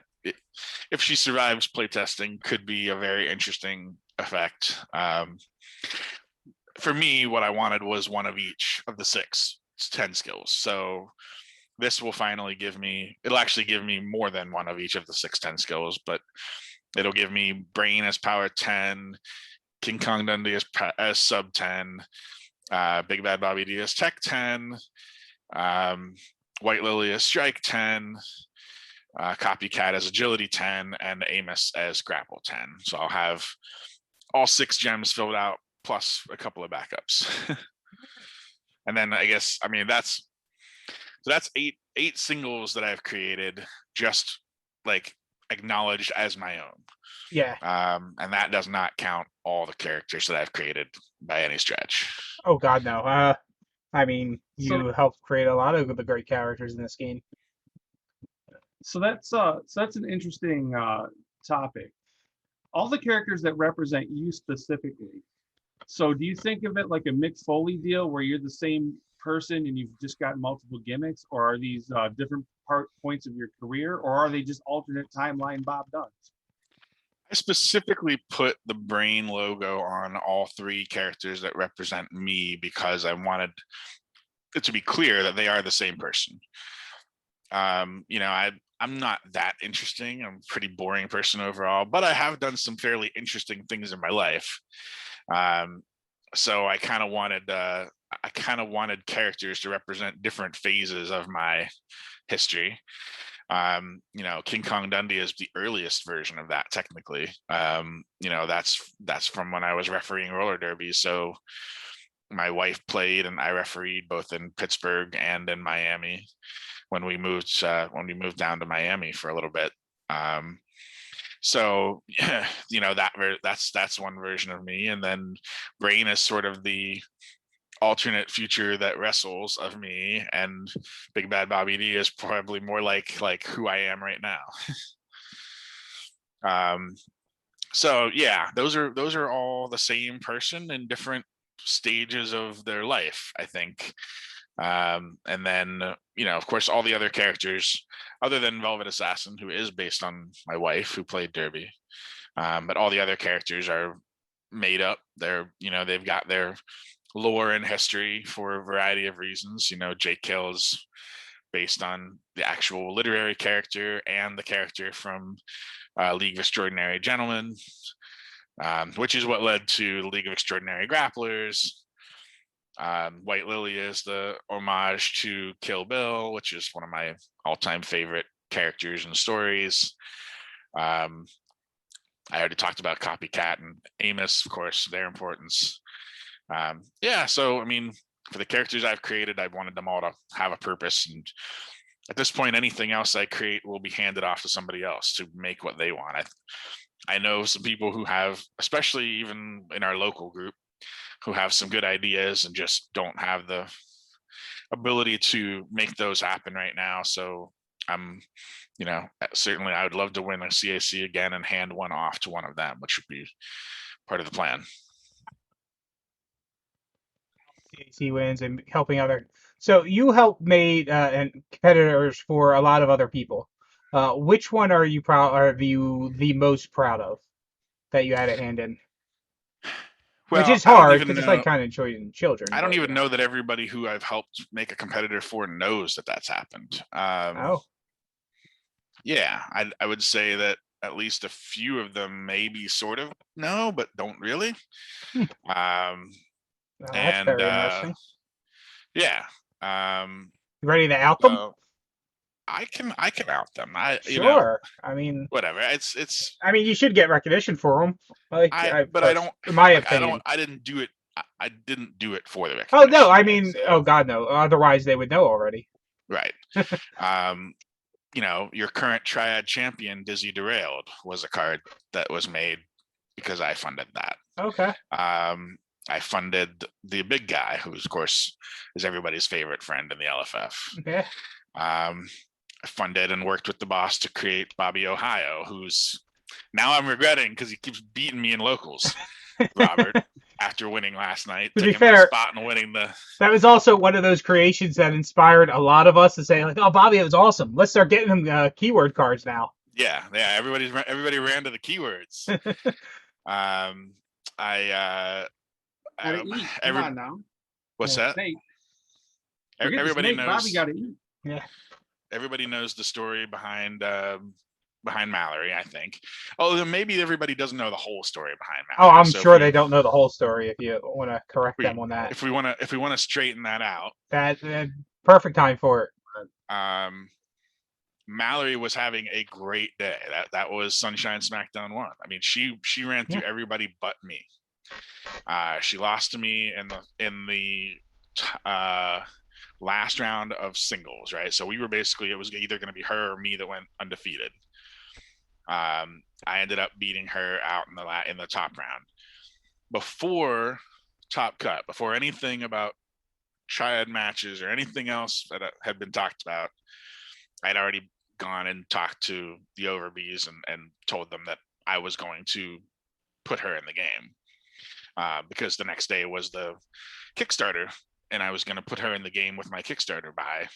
if she survives playtesting, could be a very interesting effect. For me, what I wanted was one of each of the 10 skills. So this will finally it'll actually give me more than one of each of the 10 skills, but it'll give me Brain as power 10, King Kong Dundee as sub 10, Big Bad Bobby D as tech 10, White Lily as strike 10, Copycat as agility 10, and Amos as grapple 10. So I'll have all 6 gems filled out plus a couple of backups. And then that's 8 singles that I've created, just like acknowledged as my own. Yeah. And that does not count all the characters that I've created by any stretch. Oh God, no. You helped create a lot of the great characters in this game. So that's an interesting topic. All the characters that represent you specifically. So do you think of it like a Mick Foley deal where you're the same person and you've just got multiple gimmicks, or are these different points of your career, or are they just alternate timeline Bob Dunns? I specifically put the Brain logo on all 3 characters that represent me because I wanted it to be clear that they are the same person. I'm not that interesting. I'm a pretty boring person overall, but I have done some fairly interesting things in my life. So I kind of wanted characters to represent different phases of my history. King Kong Dundee is the earliest version of that, technically. That's from when I was refereeing roller derby. So my wife played and I refereed both in Pittsburgh and in Miami when we moved down to Miami for a little bit. So that's one version of me. And then Brain is sort of the alternate future that wrestles of me, and Big Bad Bobby D is probably more like who I am right now. So yeah, those are all the same person in different stages of their life, I think. And then, of course, all the other characters, other than Velvet Assassin, who is based on my wife, who played Derby. But all the other characters are made up. They've got their lore and history for a variety of reasons. Jake Hill's based on the actual literary character and the character from League of Extraordinary Gentlemen, which is what led to the League of Extraordinary Grapplers. White Lily is the homage to Kill Bill, which is one of my all-time favorite characters and stories. I already talked about Copycat and Amos, of course, their importance. So for the characters I've created, I wanted them all to have a purpose, and at this point, anything else I create will be handed off to somebody else to make what they want. I know some people who have, especially even in our local group, who have some good ideas and just don't have the ability to make those happen right now. So certainly I would love to win a CAC again and hand one off to one of them, which would be part of the plan. CAC wins and helping other. So you helped made and competitors for a lot of other people. Which one are you the most proud of that you had a hand in? Well, which is hard because it's like kind of choosing children. I don't even know that everybody who I've helped make a competitor for knows that that's happened. Yeah, I would say that at least a few of them maybe sort of know, but don't really. That's very interesting. Yeah. You ready to out them? I can out them. Sure. Whatever. It's. I mean, you should get recognition for them. I don't. In my opinion, I didn't do it. I didn't do it for the Oh recognition. no! Oh God, no. Otherwise, they would know already. Right. Your current Triad champion, Dizzy Derailed, was a card that was made because I funded that. Okay. I funded the big guy, who, of course, is everybody's favorite friend in the LFF. Okay. I funded and worked with the boss to create Bobby Ohio, who's now I'm regretting because he keeps beating me in locals. Robert, after winning last night, to be fair, spot and winning that was also one of those creations that inspired a lot of us to say, like, "Oh, Bobby, it was awesome. Let's start getting him keyword cards now." Yeah. Everybody ran to the keywords. Come on now. What's that? Everybody knows. Bobby got to eat. Yeah. Everybody knows the story behind Mallory, I think. Oh, maybe everybody doesn't know the whole story behind Mallory. Oh, I'm sure they don't know the whole story. If you want to correct them on that, if we want to straighten that out, that perfect time for it. Mallory was having a great day. That was Sunshine SmackDown 1. I mean, she ran through everybody but me. She lost to me in the last round of singles, right? So we were basically, it was either going to be her or me that went undefeated. I ended up beating her out in the top round. Before Top Cut, before anything about Triad matches or anything else that had been talked about, I'd already gone and talked to the Overbees and told them that I was going to put her in the game. Because the next day was the Kickstarter, and I was going to put her in the game with my Kickstarter buy,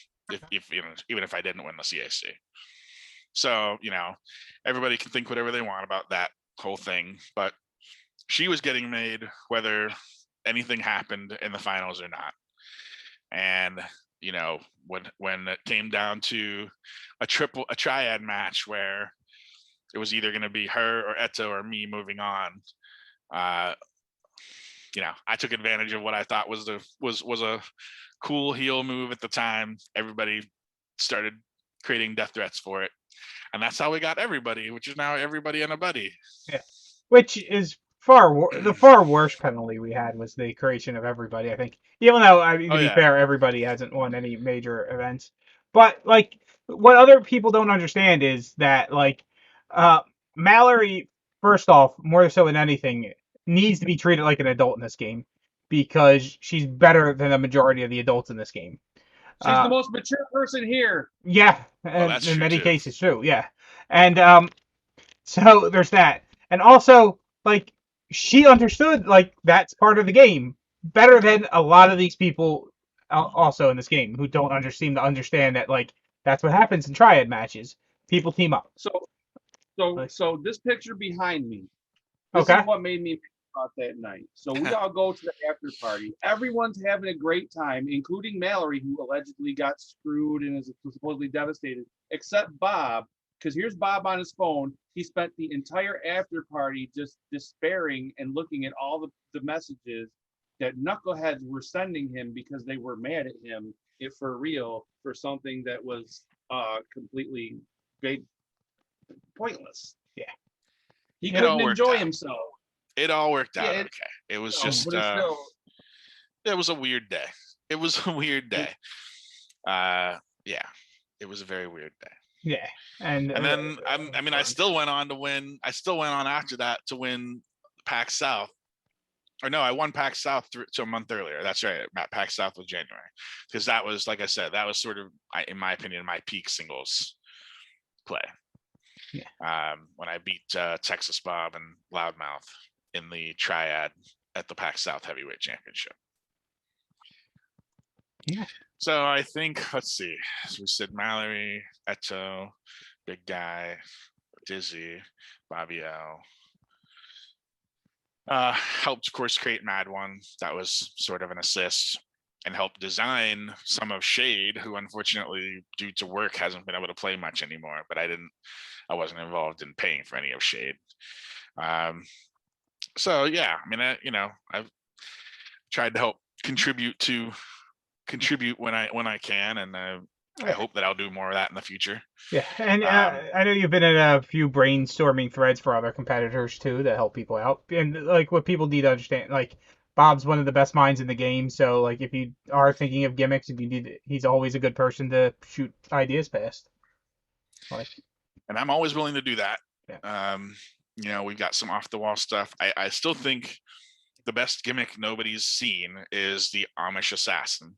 even if I didn't win the CAC. So, everybody can think whatever they want about that whole thing, but she was getting made whether anything happened in the finals or not. And, when it came down to a triad match where it was either going to be her or Eto or me moving on, I took advantage of what I thought was a cool heel move at the time. Everybody started creating death threats for it, and that's how we got everybody, which is now everybody and a buddy. Yeah, which is the far worst penalty we had was the creation of everybody. I think, even though to be fair, everybody hasn't won any major events, but like what other people don't understand is that Mallory, first off, more so than anything, needs to be treated like an adult in this game because she's better than the majority of the adults in this game. She's the most mature person here. Yeah, in many cases too. Yeah, and so there's that, and also she understood that's part of the game better than a lot of these people also in this game who don't seem to understand that like that's what happens in triad matches. People team up. So this picture behind me, this Okay. is what made me about that night. So we all go to the after party. Everyone's having a great time, including Mallory, who allegedly got screwed and is supposedly devastated, except Bob. Because here's Bob on his phone. He spent the entire after party just despairing and looking at all the messages that knuckleheads were sending him because they were mad at him, if for real, for something that was completely pointless. Yeah. He It couldn't all worked enjoy out. himself. It all worked out Yeah, okay. It was No, just but it's still, it was a weird day. It was a weird day. Yeah, it was a very weird day. Yeah. And then I mean, I still went on to win. I still went on after that to win PAX South. Or no, I won PAX South to a month earlier. That's right. PAX South was January, because that was, like I said, that was sort of, in my opinion, my peak singles play. Yeah. When I beat Texas Bob and Loudmouth in the triad at the PAX South Heavyweight Championship. Yeah. So I think, let's see. So we said Mallory, Eto, Big Guy, Dizzy, Bobby L. Helped, of course, create Mad One. That was sort of an assist, and helped design some of Shade, who unfortunately, due to work, hasn't been able to play much anymore. But I wasn't involved in paying for any of Shade. So yeah, I mean, I've tried to help contribute when I can, and I hope that I'll do more of that in the future. Yeah, and I know you've been in a few brainstorming threads for other competitors too to help people out. And like what people need to understand, like Bob's one of the best minds in the game, so like if you are thinking of gimmicks, he's always a good person to shoot ideas past. Like, and I'm always willing to do that. Yeah. We've got some off the wall stuff. I still think the best gimmick nobody's seen is the Amish Assassin,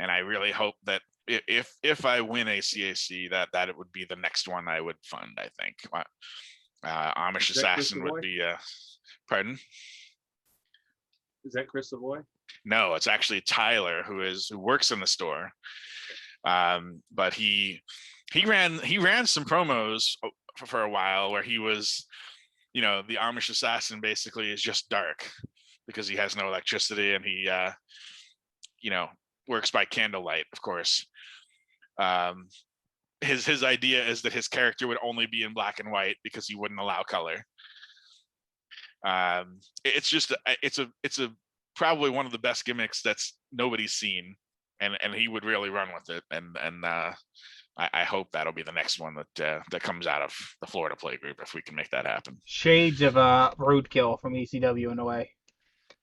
and I really hope that if I win a CAC, that it would be the next one I would fund. I think Amish Assassin would be. Pardon? Is that Chris Savoy? No, it's actually Tyler, who works in the store. But he ran some promos for a while where he was, the Amish Assassin basically is just dark because he has no electricity, and he works by candlelight, of course. His idea is that his character would only be in black and white because he wouldn't allow color. It's a probably one of the best gimmicks that's nobody's seen, and he would really run with it, and I hope that'll be the next one that comes out of the Florida Play Group, if we can make that happen. Shades of Roadkill from ECW in a way.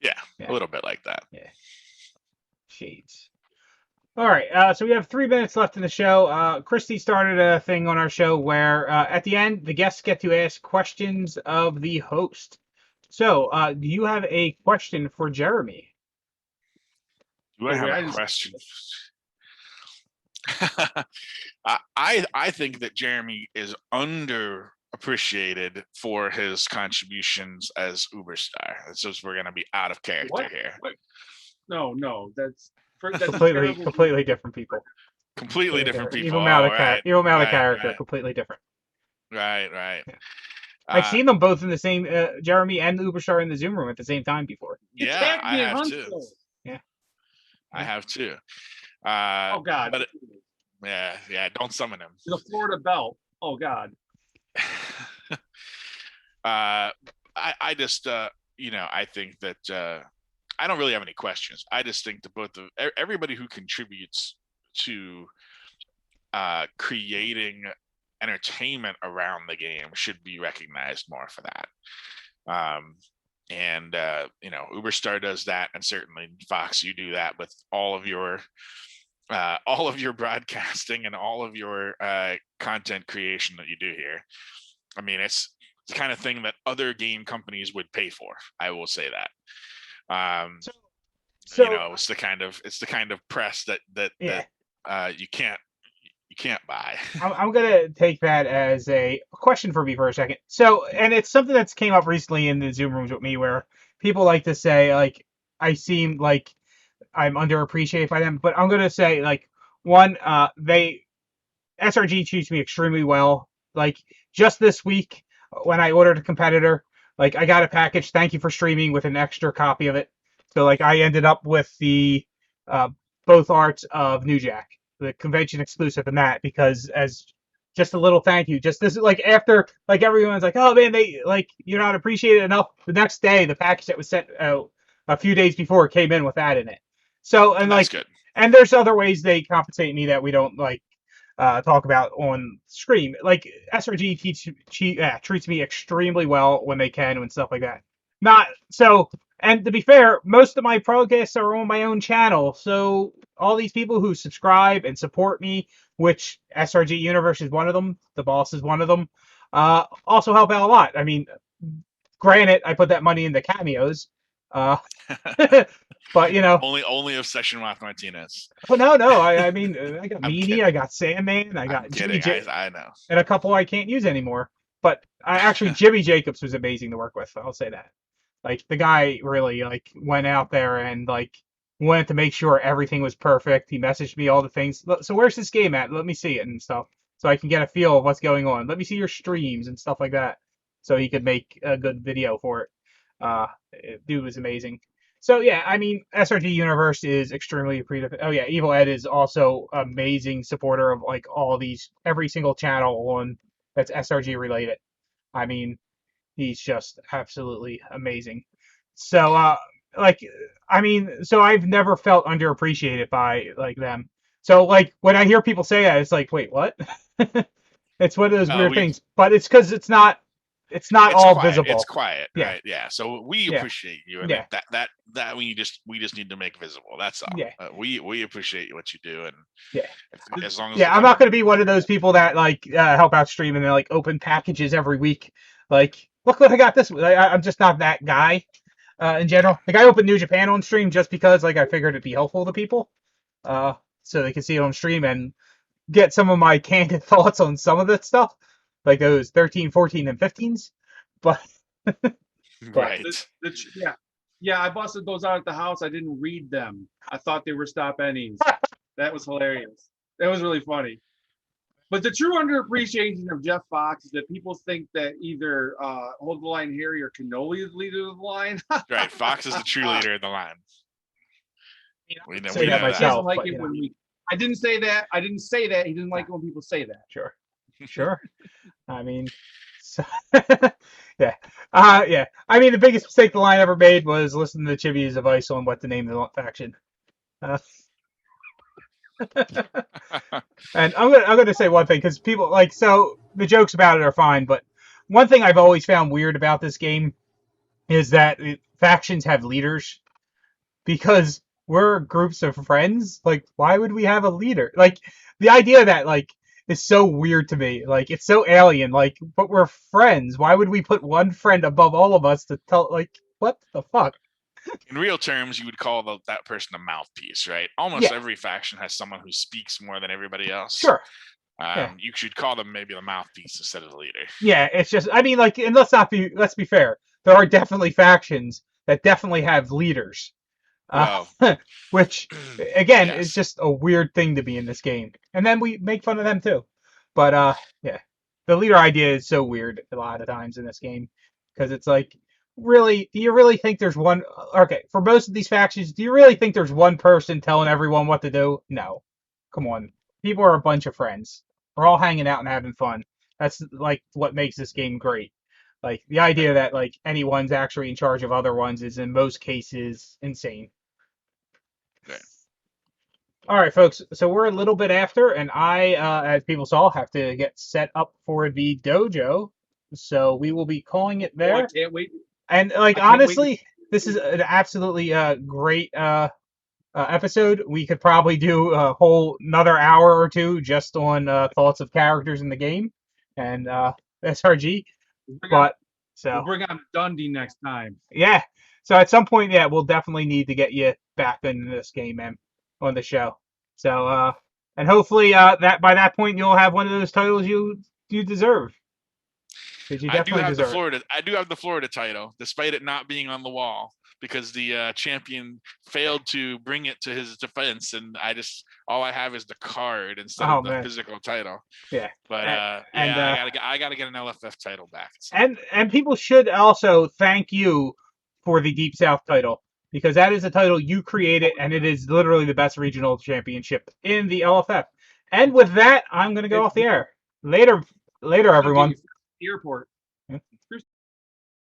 Yeah, a little bit like that. Yeah. Shades. All right, so we have 3 minutes left in the show. Christy started a thing on our show where at the end, the guests get to ask questions of the host. So, do you have a question for Jeremy? Do I have a question? I think that Jeremy is underappreciated for his contributions as Uberstar. It's just we're going to be out of character here. What? No, that's completely different people. Completely different people. Even out of character, completely different. Right. Yeah. I've seen them both in the same, Jeremy and Uberstar in the Zoom room at the same time before. Yeah, I have too. Yeah. I have too. Oh God. But yeah, don't summon him. The Florida Belt. Oh God. I just I think that I don't really have any questions. I just think that everybody who contributes to creating entertainment around the game should be recognized more for that. Uberstar does that, and certainly Fox, you do that with all of your broadcasting and all of your content creation that you do here. I mean, it's the kind of thing that other game companies would pay for. I will say that. It's the kind of press that you can't buy. I'm gonna take that as a question for me for a second. So, and it's something that's came up recently in the Zoom rooms with me, where people like to say, like, I seem like I'm underappreciated by them. But I'm gonna say like one, SRG treats me extremely well. Like just this week when I ordered a competitor, like I got a package. Thank you for streaming with an extra copy of it. So like I ended up with the uh, both arts of New Jack, the convention exclusive, and that because as just a little thank you. Just this like after like everyone's like, oh man, they like you're not appreciated enough. The next day, the package that was sent out a few days before came in with that in it. So and That's like good. and there's other ways they compensate me that we don't like talk about on screen. Like SRG treats me extremely well when they can and stuff like that. Not so. And to be fair, most of my podcasts are on my own channel, so all these people who subscribe and support me, which SRG Universe is one of them, the boss is one of them, also help out a lot. I mean, granted, I put that money into cameos, uh, but you know, only of Session with Martinez. oh no, I mean, I got I'm Meanie, kidding. I got Sandman, I I'm got Jimmy kidding. J, I know. and a couple I can't use anymore. But actually, Jimmy Jacobs was amazing to work with. I'll say that. Like the guy really like went out there and like wanted to make sure everything was perfect. He messaged me all the things. So where's this game at? Let me see it and stuff, so I can get a feel of what's going on. Let me see your streams and stuff like that, so he could make a good video for it. Dude was amazing. So yeah, I mean, SRG Universe is extremely appreciative. Oh yeah, Evil Ed is also amazing supporter of like all these every single channel on that's SRG related. I mean, he's just absolutely amazing. So like I mean, so I've never felt underappreciated by like them. So like when I hear people say that, it's like, wait, what? It's one of those weird We things, but it's because it's not it's all quiet. It's visible. quiet, Yeah, right? Yeah. So we yeah, appreciate you, and yeah, that we just need to make visible. That's all. yeah, We appreciate what you do, and yeah. as long as the Yeah, I'm not company, going to be one of those people that like help out stream and they like open packages every week. Like, look what I got this week. I'm just not that guy in yeah, general. Like, I opened New Japan on stream just because like I figured it'd be helpful to people, so they can see it on stream and get some of my candid thoughts on some of that stuff, like those 13, 14, and 15s. But but right. Yeah, yeah. I busted those out at the house. I didn't read them. I thought they were stop any's. That was hilarious. That was really funny. But the true underappreciation of Jeff Fox is that people think that either Hold the Line Harry or Cannoli is the leader of the line. Right. Fox is the true leader of the line. I We say that know He doesn't myself. like But, it you know, when we. I didn't say that. I didn't say that. He didn't like it when people say that. sure, sure. I mean, so, yeah, yeah. I mean, the biggest mistake the line ever made was listening to Chibi's advice on what to name the faction. Uh, and I'm gonna say one thing because people like so the jokes about it are fine, but one thing I've always found weird about this game is that factions have leaders because we're groups of friends. Like, why would we have a leader? Like, the idea that like is so weird to me. Like, it's so alien. Like, but we're friends. Why would we put one friend above all of us to tell? Like, what the fuck? In real terms, you would call that person a mouthpiece, right? Almost Yeah, every faction has someone who speaks more than everybody else. sure. Yeah, You should call them maybe the mouthpiece instead of the leader. yeah. It's just, I mean, like, and let's be fair. There are definitely factions that definitely have leaders. Well, Which again is yes. just a weird thing to be in this game. And then we make fun of them too. But yeah, the leader idea is so weird a lot of times in this game because it's like, really, do you really think there's one? Okay, for most of these factions, do you really think there's one person telling everyone what to do? No, come on, people are a bunch of friends. We're all hanging out and having fun. That's like what makes this game great. Like the idea that like anyone's actually in charge of other ones is in most cases insane. Right. All right, folks. So we're a little bit after, and I, as people saw, have to get set up for the dojo. So we will be calling it Oh, I there. can't wait. And like I can't wait. honestly, this is an absolutely great episode. We could probably do a whole another hour or two just on thoughts of characters in the game and SRG. But We'll so bring on Dundee next time. yeah. So at some point, yeah, we'll definitely need to get you back into this game, man, on the show. So and hopefully that by that point you'll have one of those titles you deserve. because you I do definitely have the deserve it. Florida. I do have the Florida title, despite it not being on the wall, because the champion failed to bring it to his defense, and all I have is the card instead Oh of the man, physical title. yeah. But And yeah, I gotta get an LFF title back. and people should also thank you for the Deep South title, because that is a title you created, and it is literally the best regional championship in the LFF. And with that, I'm gonna go off the air. Later, Get everyone. you to the airport.